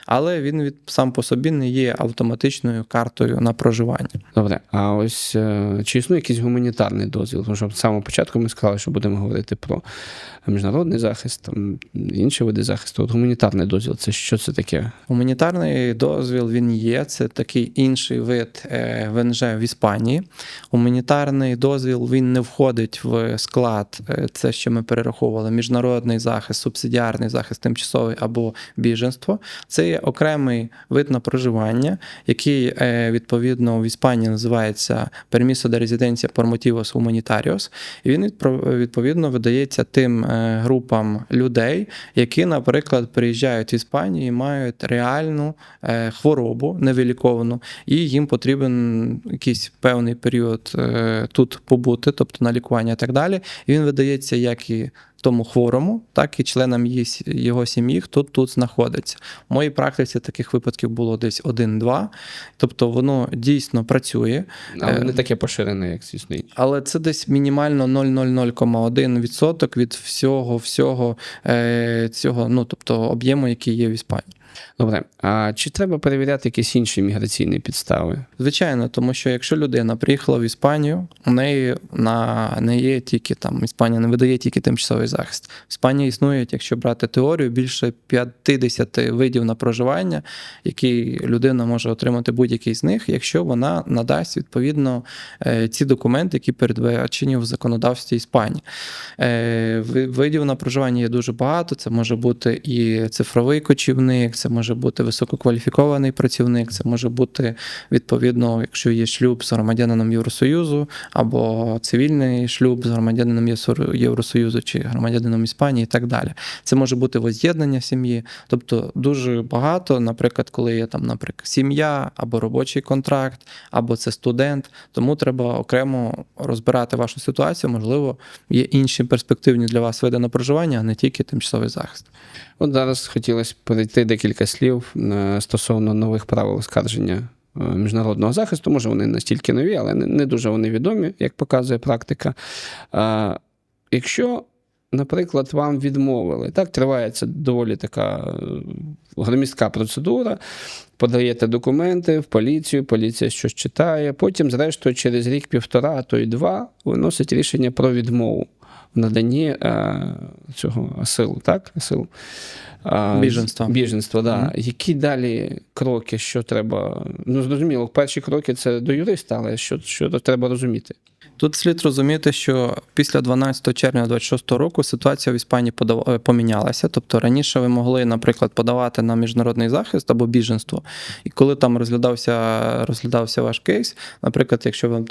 Але він сам по собі не є автоматичною картою на проживання. Добре, а ось чи існує якийсь гуманітарний дозвіл? Тому що з самого початку ми сказали, що будемо говорити про міжнародний захист, там, інші види захисту. От гуманітарний дозвіл, це що це таке? Гуманітарний дозвіл, він є, це такий інший вид ВНЖ в Іспанії. Гуманітарний дозвіл, він не входить в склад, це, що ми перераховували, міжнародний захист, субсидіарний захист, тимчасовий або біженство. Це є окремий вид на проживання, який відповідно в Іспанії називається Permiso de Residencia por Motivos Humanitarios. І він відповідно видається тим групам людей, які, наприклад, приїжджають в Іспанію і мають реальну хворобу невиліковану, і їм потрібен якийсь певний період тут побути, тобто на лікування і так далі. І він видається як і тому хворому, так і членам його сім'ї, хто тут знаходиться. В моїй практиці таких випадків було десь 1-2, тобто воно дійсно працює. Але не таке поширене, як звісно. Але це десь мінімально 0,001% від всього цього, ну, тобто об'єму, який є в Іспанії. Добре, а чи треба перевіряти якісь інші міграційні підстави? Звичайно, тому що якщо людина приїхала в Іспанію, у неї не є тільки там, Іспанія не видає тільки тимчасовий захист. В Іспанії існує, якщо брати теорію, більше 50 видів на проживання, які людина може отримати будь-який з них, якщо вона надасть відповідно ці документи, які передбачені в законодавстві Іспанії. Видів на проживання є дуже багато, це може бути і цифровий кочівник, це може бути висококваліфікований працівник, це може бути, відповідно, якщо є шлюб з громадянином Євросоюзу, або цивільний шлюб з громадянином Євросоюзу чи громадянином Іспанії і так далі. Це може бути воз'єднання сім'ї, тобто дуже багато, наприклад, коли є там, наприклад, сім'я, або робочий контракт, або це студент, тому треба окремо розбирати вашу ситуацію, можливо, є інші перспективні для вас види на проживання, а не тільки тимчасовий захист. От зараз хотілося перейти декілька слів стосовно нових правил оскарження міжнародного захисту. Може, вони настільки нові, але не дуже вони відомі, як показує практика. Якщо, наприклад, вам відмовили, так, тривається доволі така громістка процедура, подаєте документи в поліцію, поліція щось читає, потім, зрештою, через рік-півтора, а то й 2, виносить рішення про відмову в наданні цього асилу, так? Асилу. Біженства, да. Mm-hmm. Які далі кроки, що треба? Ну, зрозуміло, перші кроки – це до юриста, але що треба розуміти? Тут слід розуміти, що після 12 червня 2026 року ситуація в Іспанії помінялася. Тобто раніше ви могли, наприклад, подавати на міжнародний захист або біженство. І коли там розглядався ваш кейс, наприклад, якщо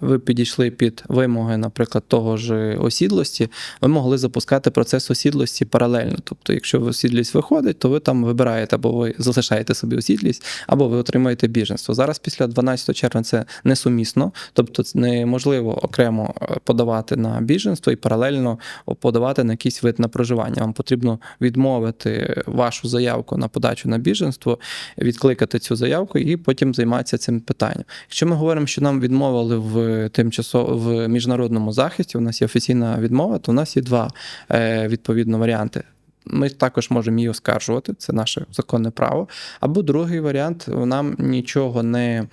ви підійшли під вимоги, наприклад, того ж осідлості, ви могли запускати процес осідлості паралельно. Тобто, якщо осідлість виходить, то ви там вибираєте, або ви залишаєте собі осідлість, або ви отримаєте біженство. Зараз після 12 червня це несумісно, тобто це неможливо окремо подавати на біженство і паралельно подавати на якийсь вид на проживання. Вам потрібно відмовити вашу заявку на подачу на біженство, відкликати цю заявку і потім займатися цим питанням. Якщо ми говоримо, що нам відмовили в міжнародному захисті, у нас є офіційна відмова, то у нас є два відповідно варіанти. Ми також можемо її оскаржувати, це наше законне право. Або другий варіант, нам нічого не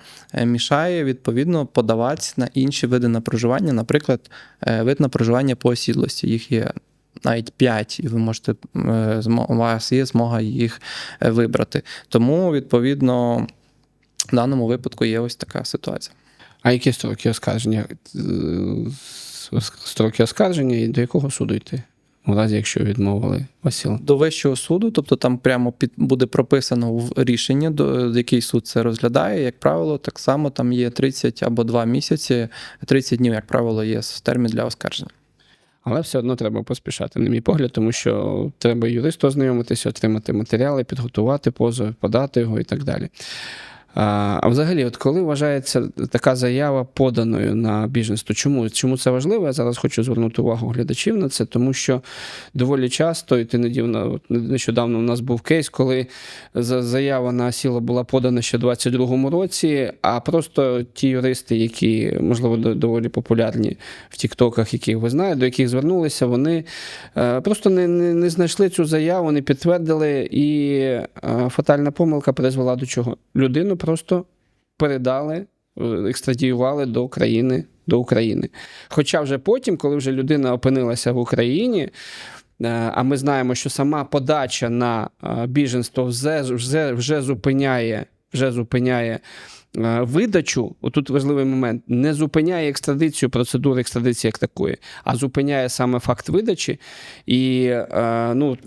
мішає, відповідно, подаватися на інші види на проживання, наприклад, вид на проживання по осідлості. Їх є навіть 5, і ви можете, у вас є змога їх вибрати. Тому, відповідно, в даному випадку є ось така ситуація. А які строки оскарження? Строки оскарження і до якого суду йти? У разі, якщо відмовили осіл. До Вищого суду, тобто там прямо буде прописано в рішенні, до який суд це розглядає. Як правило, так само там є 30 або 2 місяці, 30 днів, як правило, є термін для оскарження. Але все одно треба поспішати, на мій погляд, тому що треба юристу ознайомитися, отримати матеріали, підготувати позов, подати його і так далі. А взагалі, от коли вважається така заява поданою на біженство? Чому це важливо? Я зараз хочу звернути увагу глядачів на це, тому що доволі часто, і нещодавно у нас був кейс, коли заява на асіл була подана ще у 2022 році, а просто ті юристи, які, можливо, доволі популярні в тіктоках, яких ви знаєте, до яких звернулися, вони просто не знайшли цю заяву, не підтвердили, і фатальна помилка призвела до чого? Людину просто передали, екстрадіювали до України. Хоча вже потім, коли вже людина опинилася в Україні, а ми знаємо, що сама подача на біженство вже зупиняє видачу, отут важливий момент, не зупиняє екстрадицію, процедуру екстрадиції як такої, а зупиняє саме факт видачі. І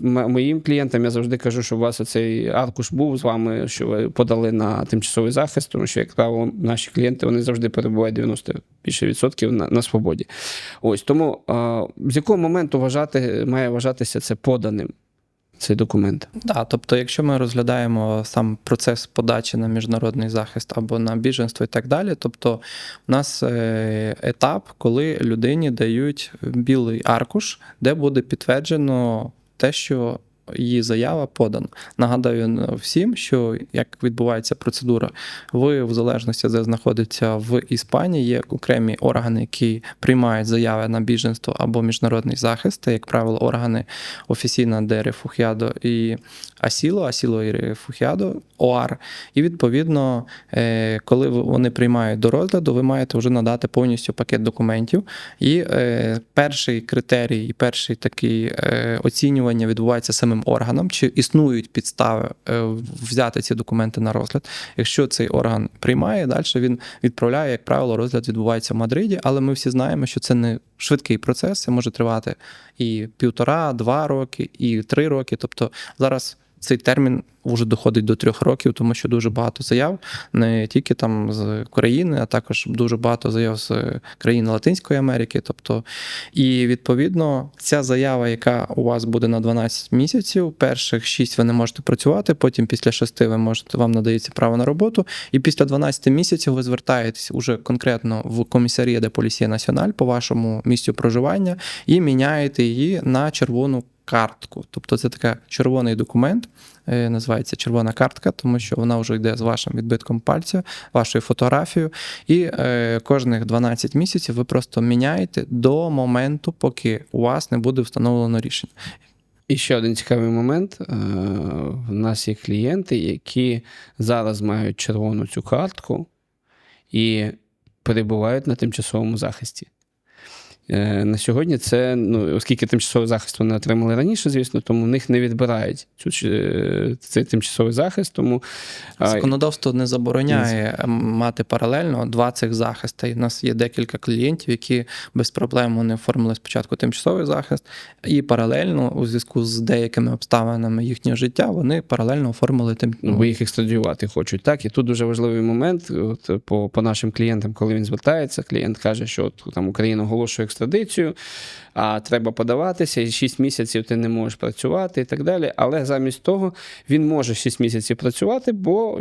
моїм клієнтам я завжди кажу, що у вас оцей аркуш був з вами, що ви подали на тимчасовий захист, тому що, як правило, наші клієнти, вони завжди перебувають 90% на свободі. Ось, тому з якого моменту має вважатися це поданим? Цей документ. Так, тобто, якщо ми розглядаємо сам процес подачі на міжнародний захист або на біженство і так далі, тобто у нас етап, коли людині дають білий аркуш, де буде підтверджено те, що її заява подана. Нагадаю всім, що як відбувається процедура, ви в залежності, де знаходиться в Іспанії, є окремі органи, які приймають заяви на біженство або міжнародний захист, як правило, органи офіційна де рефугіадо і асіло і рефугіадо, ОАР. І відповідно, коли вони приймають до розгляду, ви маєте вже надати повністю пакет документів. І перший критерій, і перший такий оцінювання відбувається самим органом, чи існують підстави взяти ці документи на розгляд. Якщо цей орган приймає, далі він відправляє, як правило, розгляд відбувається в Мадриді, але ми всі знаємо, що це не швидкий процес, це може тривати і 1,5, 2 роки, і 3 роки. Тобто зараз цей термін вже доходить до 3 років, тому що дуже багато заяв, не тільки там з України, а також дуже багато заяв з країн Латинської Америки. Тобто, і відповідно ця заява, яка у вас буде на 12 місяців, перших 6 ви не можете працювати, потім після 6 вам надається право на роботу, і після 12 місяців ви звертаєтесь уже конкретно в комісарія де Полісія Національ по вашому місцю проживання і міняєте її на червону картку. Тобто це такий червоний документ, називається червона картка, тому що вона вже йде з вашим відбитком пальця, вашою фотографією, і кожних 12 місяців ви просто міняєте до моменту, поки у вас не буде встановлено рішення. І ще один цікавий момент. У нас є клієнти, які зараз мають червону цю картку і перебувають на тимчасовому захисті. На сьогодні це, оскільки тимчасовий захист вони отримали раніше, звісно, тому в них не відбирають цей тимчасовий захист. Тому законодавство не забороняє мати паралельно 2 цих захисти. У нас є декілька клієнтів, які без проблем вони оформили спочатку тимчасовий захист, і паралельно у зв'язку з деякими обставинами їхнього життя вони паралельно оформили бо їх екстрадіювати хочуть. Так? І тут дуже важливий момент по нашим клієнтам, коли він звертається, клієнт каже, що там Україна оголошує екстрадицію екстрадицію, а треба подаватися, і 6 місяців ти не можеш працювати і так далі. Але замість того він може 6 місяців працювати, бо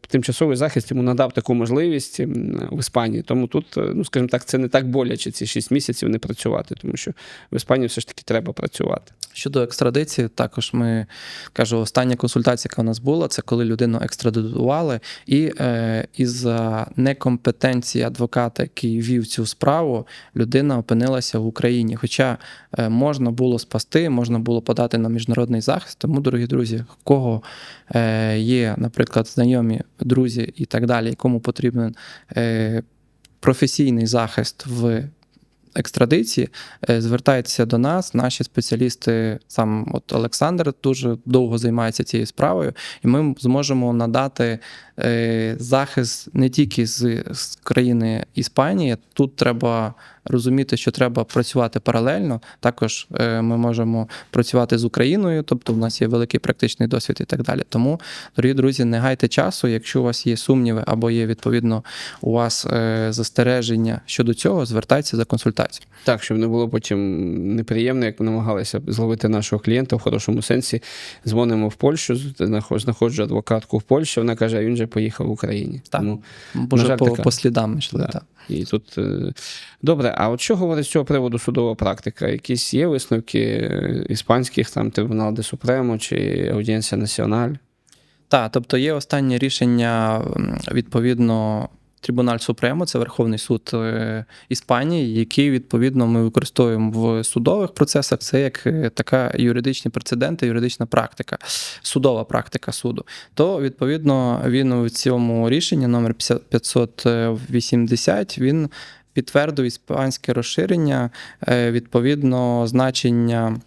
тимчасовий захист йому надав таку можливість в Іспанії. Тому тут, ну, скажімо так, це не так боляче ці 6 місяців не працювати, тому що в Іспанії все ж таки треба працювати. Щодо екстрадиції, також остання консультація, яка у нас була, це коли людину екстрадували, і із-за некомпетенції адвоката, який вів цю справу, людина опинилася в Україні. Хоча можна було спасти, можна було подати на міжнародний захист. Тому, дорогі друзі, в кого є, наприклад, знайомі, друзі і так далі, якому потрібен професійний захист в екстрадиції, звертайтеся до нас, наші спеціалісти, сам от Олександр дуже довго займається цією справою, і ми зможемо надати захист не тільки з країни Іспанії. Тут треба розуміти, що треба працювати паралельно. Також ми можемо працювати з Україною, тобто в нас є великий практичний досвід і так далі. Тому, дорогі друзі, не гайте часу. Якщо у вас є сумніви або є, відповідно, у вас застереження щодо цього, звертайтеся за консультацією. Так, щоб не було потім неприємно, як ми намагалися зловити нашого клієнта в хорошому сенсі. Дзвонимо в Польщу, знаходжу адвокатку в Польщі, вона каже, а він же поїхав в Україні. Так, тому, бо вже по слідам йшли. Так. І тут добре, а от що говорить з цього приводу судова практика? Якісь є висновки іспанських, там Трибунал де Супремо чи Аудієнсія Національ? Так, тобто є останнє рішення, відповідно, Трибуналь Супремо, це Верховний суд Іспанії, який, відповідно, ми використовуємо в судових процесах. Це як така юридичні прецеденти, юридична практика, судова практика суду. То, відповідно, він у цьому рішенні номер 580, він підтвердив іспанське розширення, відповідно, значення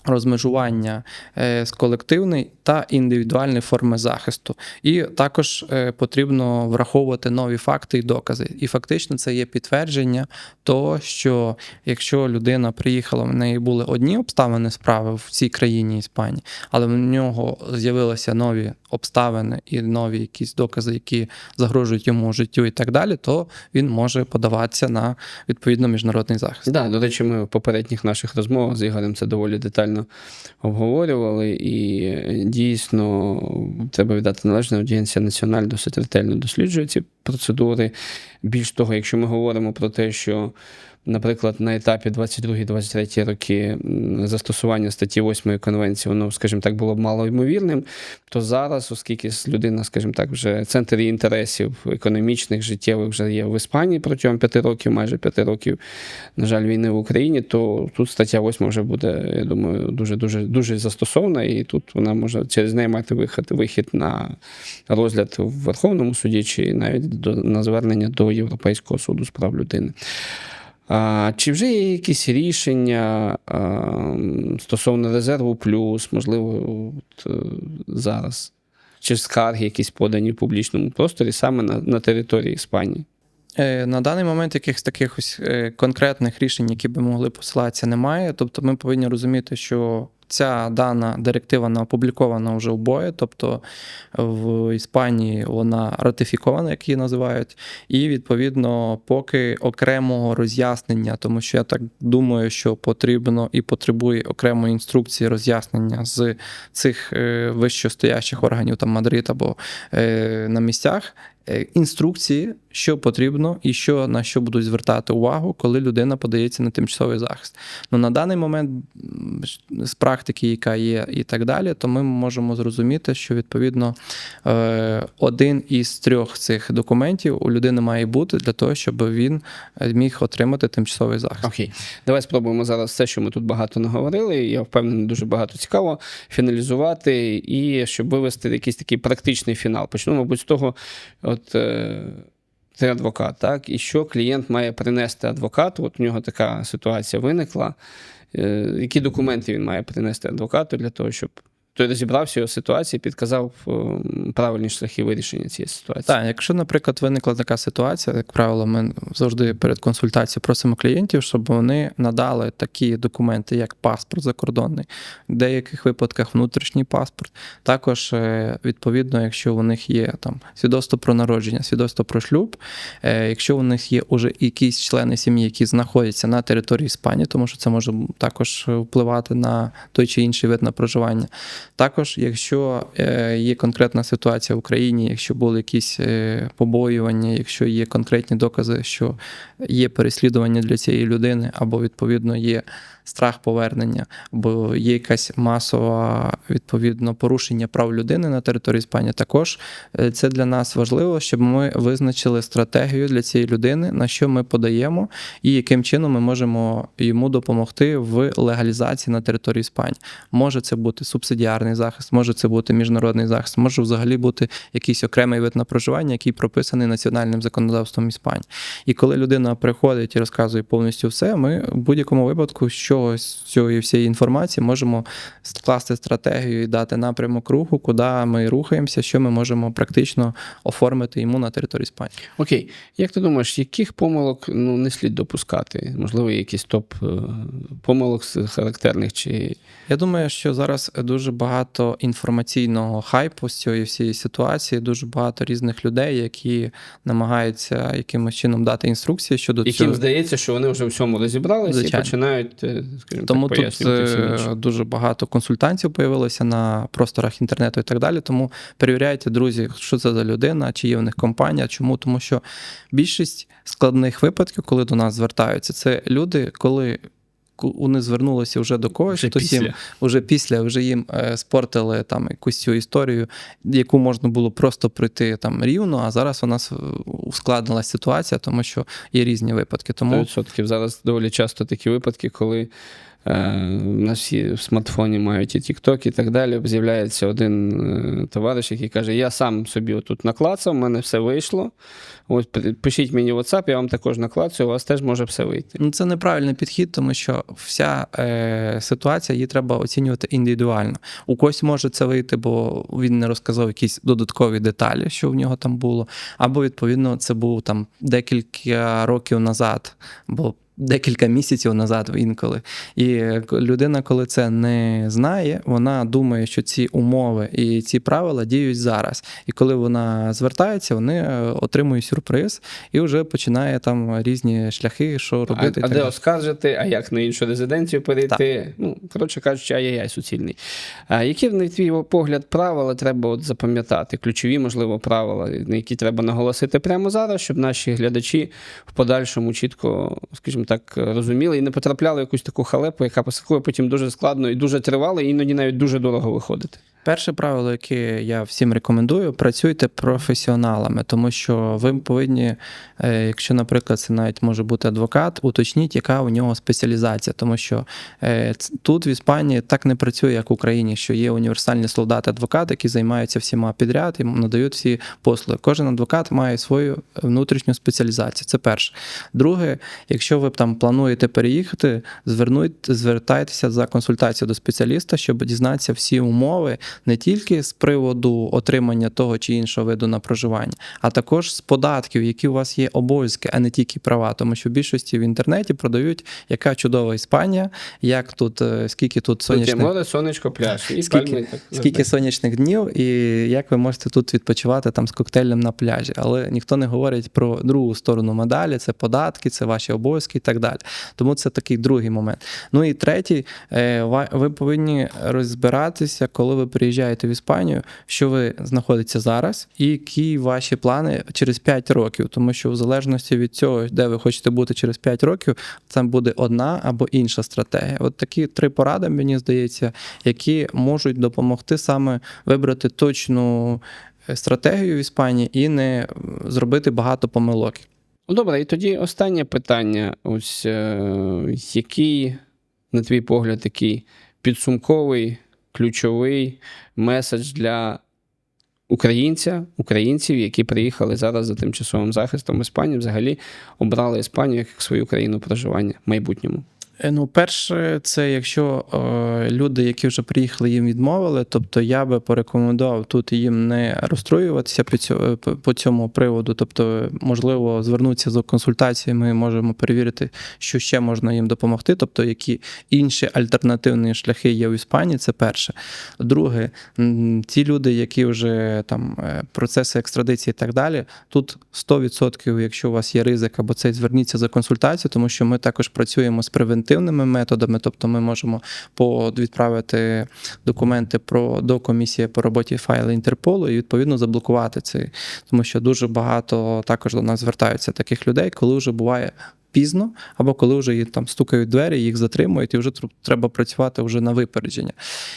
розмежування з колективної та індивідуальної форми захисту. І також потрібно враховувати нові факти і докази. І фактично це є підтвердження того, що якщо людина приїхала, в неї були одні обставини справи в цій країні Іспанії, але в нього з'явилися нові обставини і нові якісь докази, які загрожують йому життю і так далі, то він може подаватися на, відповідно, міжнародний захист. Так, до речі, ми в попередніх наших розмовах з Ігорем це доволі детально обговорювали, і дійсно треба віддати належне, Аудієнсія Національ досить ретельно досліджує ці процедури. Більш того, якщо ми говоримо про те, що, наприклад, на етапі 22-23 роки застосування статті 8 Конвенції, воно, скажімо так, було б малоймовірним, то зараз, оскільки людина, скажімо так, вже центр її інтересів економічних, життєвих вже є в Іспанії протягом 5 років, майже 5 років, на жаль, війни в Україні, то тут стаття 8 вже буде, я думаю, дуже застосована, і тут вона може через неї мати вихід на розгляд в Верховному суді, чи навіть на звернення до Європейського суду з прав людини. Чи вже є якісь рішення стосовно резерву плюс, можливо, зараз? Чи скарги якісь подані в публічному просторі саме на території Іспанії? На даний момент якихось таких ось конкретних рішень, які би могли посилатися, немає. Тобто ми повинні розуміти, що ця дана директива вона опублікована вже в БОЄ, тобто в Іспанії вона ратифікована, як її називають, і, відповідно, поки окремого роз'яснення, тому що я так думаю, що потрібно і потребує окремої інструкції роз'яснення з цих вищостоящих органів, там Мадрид або на місцях, інструкції, що потрібно і на що будуть звертати увагу, коли людина подається на тимчасовий захист. Ну, на даний момент з практики, яка є і так далі, то ми можемо зрозуміти, що, відповідно, один із 3 цих документів у людини має бути для того, щоб він міг отримати тимчасовий захист. Окей. Давай спробуємо зараз все, що ми тут багато наговорили, я впевнений, дуже багато цікаво, фіналізувати і щоб вивести якийсь такий практичний фінал. Почну, мабуть, з того, ти адвокат, так? І що клієнт має принести адвокату? От у нього така ситуація виникла. Які документи він має принести адвокату для того, щоб той розібрався у ситуації, підказав правильні шляхи вирішення цієї ситуації. Так, якщо, наприклад, виникла така ситуація, як правило, ми завжди перед консультацією просимо клієнтів, щоб вони надали такі документи, як паспорт закордонний, в деяких випадках внутрішній паспорт. Також, відповідно, якщо у них є там свідоцтво про народження, свідоцтво про шлюб, якщо у них є уже якісь члени сім'ї, які знаходяться на території Іспанії, тому що це може також впливати на той чи інший вид на проживання. Також, якщо є конкретна ситуація в Україні, якщо були якісь побоювання, якщо є конкретні докази, що є переслідування для цієї людини, або, відповідно, є страх повернення, або є якась масова, відповідно, порушення прав людини на території Іспанії, також це для нас важливо, щоб ми визначили стратегію для цієї людини, на що ми подаємо і яким чином ми можемо йому допомогти в легалізації на території Іспанії. Може це бути субсидіарний захист, може це бути міжнародний захист, може взагалі бути якийсь окремий вид на проживання, який прописаний національним законодавством Іспанії. І коли людина приходить і розказує повністю все, ми в будь-якому випадку з цієї всієї інформації можемо скласти стратегію і дати напрямок руху, куди ми рухаємося, що ми можемо практично оформити йому на території Іспанії. Окей. Як ти думаєш, яких помилок не слід допускати? Можливо, якийсь топ помилок характерних? Чи... Я думаю, що зараз дуже багато інформаційного хайпу з цієї всієї ситуації, дуже багато різних людей, які намагаються якимось чином дати інструкції щодо цього. Яким здається, що вони вже в всьому розібралися і починають, скажімо тому так, пояснювати всім іншим. Тут дуже багато консультантів появилося на просторах інтернету і так далі, тому перевіряйте, друзі, що це за людина, чи є в них компанія, чому, тому що більшість складних випадків, коли до нас звертаються, це люди, коли вони звернулися вже до когось, вже їм спортили там якусь цю історію, яку можна було просто пройти там рівно, а зараз у нас ускладнилася ситуація, тому що є різні випадки. Тому 100%. Зараз доволі часто такі випадки, коли у нас всі в смартфоні мають і TikTok і так далі, з'являється один товариш, який каже, я сам собі отут наклацав, в мене все вийшло, ось пишіть мені в WhatsApp, я вам також наклацаю, у вас теж може все вийти. Ну, це неправильний підхід, тому що вся ситуація, її треба оцінювати індивідуально. У когось може це вийти, бо він не розказав якісь додаткові деталі, що в нього там було, або, відповідно, це був там декілька років назад, бо декілька місяців назад інколи. І людина, коли це не знає, вона думає, що ці умови і ці правила діють зараз. І коли вона звертається, вони отримують сюрприз і вже починає там різні шляхи, що робити. А де оскаржити, а як на іншу резиденцію перейти? Так. Ну, коротше кажучи, ай-яй-яй суцільний. А які, на твій погляд, правила треба запам'ятати? Ключові, можливо, правила, на які треба наголосити прямо зараз, щоб наші глядачі в подальшому чітко, скажімо так, розуміли і не потрапляли в якусь таку халепу, яка потім дуже складно і дуже тривала, і іноді навіть дуже дорого виходити. Перше правило, яке я всім рекомендую, працюйте професіоналами, тому що ви повинні, якщо, наприклад, це навіть може бути адвокат, уточніть, яка у нього спеціалізація, тому що тут в Іспанії так не працює, як в Україні, що є універсальні солдати-адвокати, які займаються всіма підряд і надають всі послуги. Кожен адвокат має свою внутрішню спеціалізацію, це перше. Друге, якщо ви там плануєте переїхати, звертайтеся за консультацією до спеціаліста, щоб дізнатися всі умови, не тільки з приводу отримання того чи іншого виду на проживання, а також з податків, які у вас є обов'язки, а не тільки права. Тому що в більшості в інтернеті продають, яка чудова Іспанія, як тут, скільки тут сонячних... море, сонечко, пляж. І скільки сонячних днів, і як ви можете тут відпочивати там з коктейлем на пляжі. Але ніхто не говорить про другу сторону медалі, це податки, це ваші обов'язки і так далі. Тому це такий другий момент. Ну і третій, ви повинні розбиратися, коли ви приїжджаєте в Іспанію, що ви знаходитеся зараз і які ваші плани через 5 років. Тому що в залежності від цього, де ви хочете бути через 5 років, це буде одна або інша стратегія. От такі 3 поради, мені здається, які можуть допомогти саме вибрати точну стратегію в Іспанії і не зробити багато помилок. Добре, і тоді останнє питання. Ось який, на твій погляд, такий підсумковий, ключовий меседж для українців, які приїхали зараз за тимчасовим захистом в Іспанії, взагалі обрали Іспанію як свою країну проживання в майбутньому? Ну, перше, це якщо люди, які вже приїхали, їм відмовили, тобто я би порекомендував тут їм не розстроюватися по цьому приводу. Тобто, можливо, звернутися за консультаціями, ми можемо перевірити, що ще можна їм допомогти, тобто які інші альтернативні шляхи є в Іспанії, це перше. Друге, ті люди, які вже там процеси екстрадиції і так далі, тут 100%, якщо у вас є ризик або цей, зверніться за консультацією, тому що ми також працюємо з превентивними методами, тобто ми можемо відправити документи до комісії по роботі файли Інтерполу і відповідно заблокувати це. Тому що дуже багато також до нас звертаються таких людей, коли вже буває пізно, або коли вже їх там стукають двері, їх затримують, і вже треба працювати вже на випередження.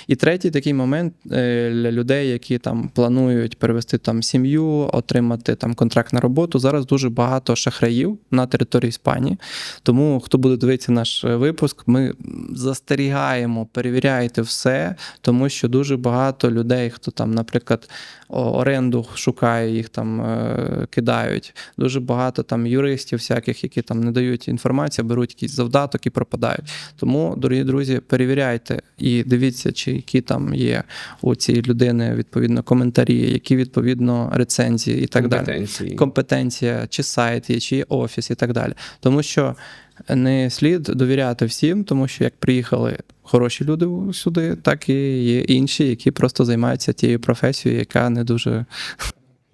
І третій такий момент для людей, які там планують перевести там сім'ю, отримати там контракт на роботу. Зараз дуже багато шахраїв на території Іспанії. Тому, хто буде дивитися наш випуск, ми застерігаємо, перевіряйте все, тому що дуже багато людей, хто там, наприклад, оренду шукає, їх там кидають. Дуже багато там юристів всяких, які там не дають інформацію, беруть якийсь завдаток і пропадають. Тому, дорогі друзі, перевіряйте і дивіться, чи які там є у цієї людини відповідно коментарі, які відповідно рецензії і так далі. Компетенція, чи сайт є, чи є офіс і так далі. Тому що не слід довіряти всім, тому що як приїхали хороші люди сюди, так і є інші, які просто займаються тією професією, яка не дуже...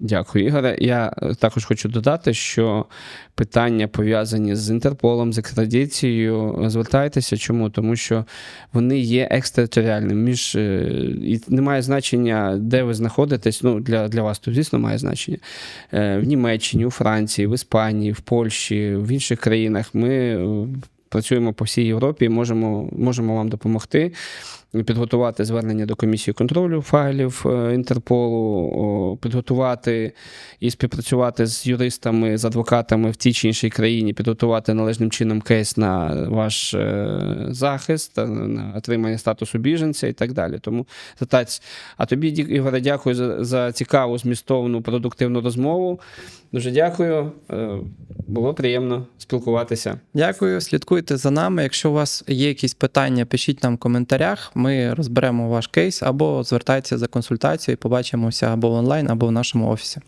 Дякую, Ігоре. Я також хочу додати, що питання пов'язані з Інтерполом, з екстрадицією, звертайтеся. Чому? Тому що вони є екстериторіальними. І немає значення, де ви знаходитесь. Ну, для вас тут, звісно, має значення. В Німеччині, у Франції, в Іспанії, в Польщі, в інших країнах ми працюємо по всій Європі і можемо вам допомогти. Підготувати звернення до комісії контролю файлів Інтерполу, підготувати і співпрацювати з юристами, з адвокатами в тій чи іншій країні, підготувати належним чином кейс на ваш захист, на отримання статусу біженця і так далі. Тому звертайтеся. А тобі, Ігоре, дякую за цікаву, змістовну, продуктивну розмову. Дуже дякую. Було приємно спілкуватися. Дякую, слідкуйте за нами. Якщо у вас є якісь питання, пишіть нам в коментарях. Ми розберемо ваш кейс або звертайтеся за консультацією і побачимося або онлайн, або в нашому офісі.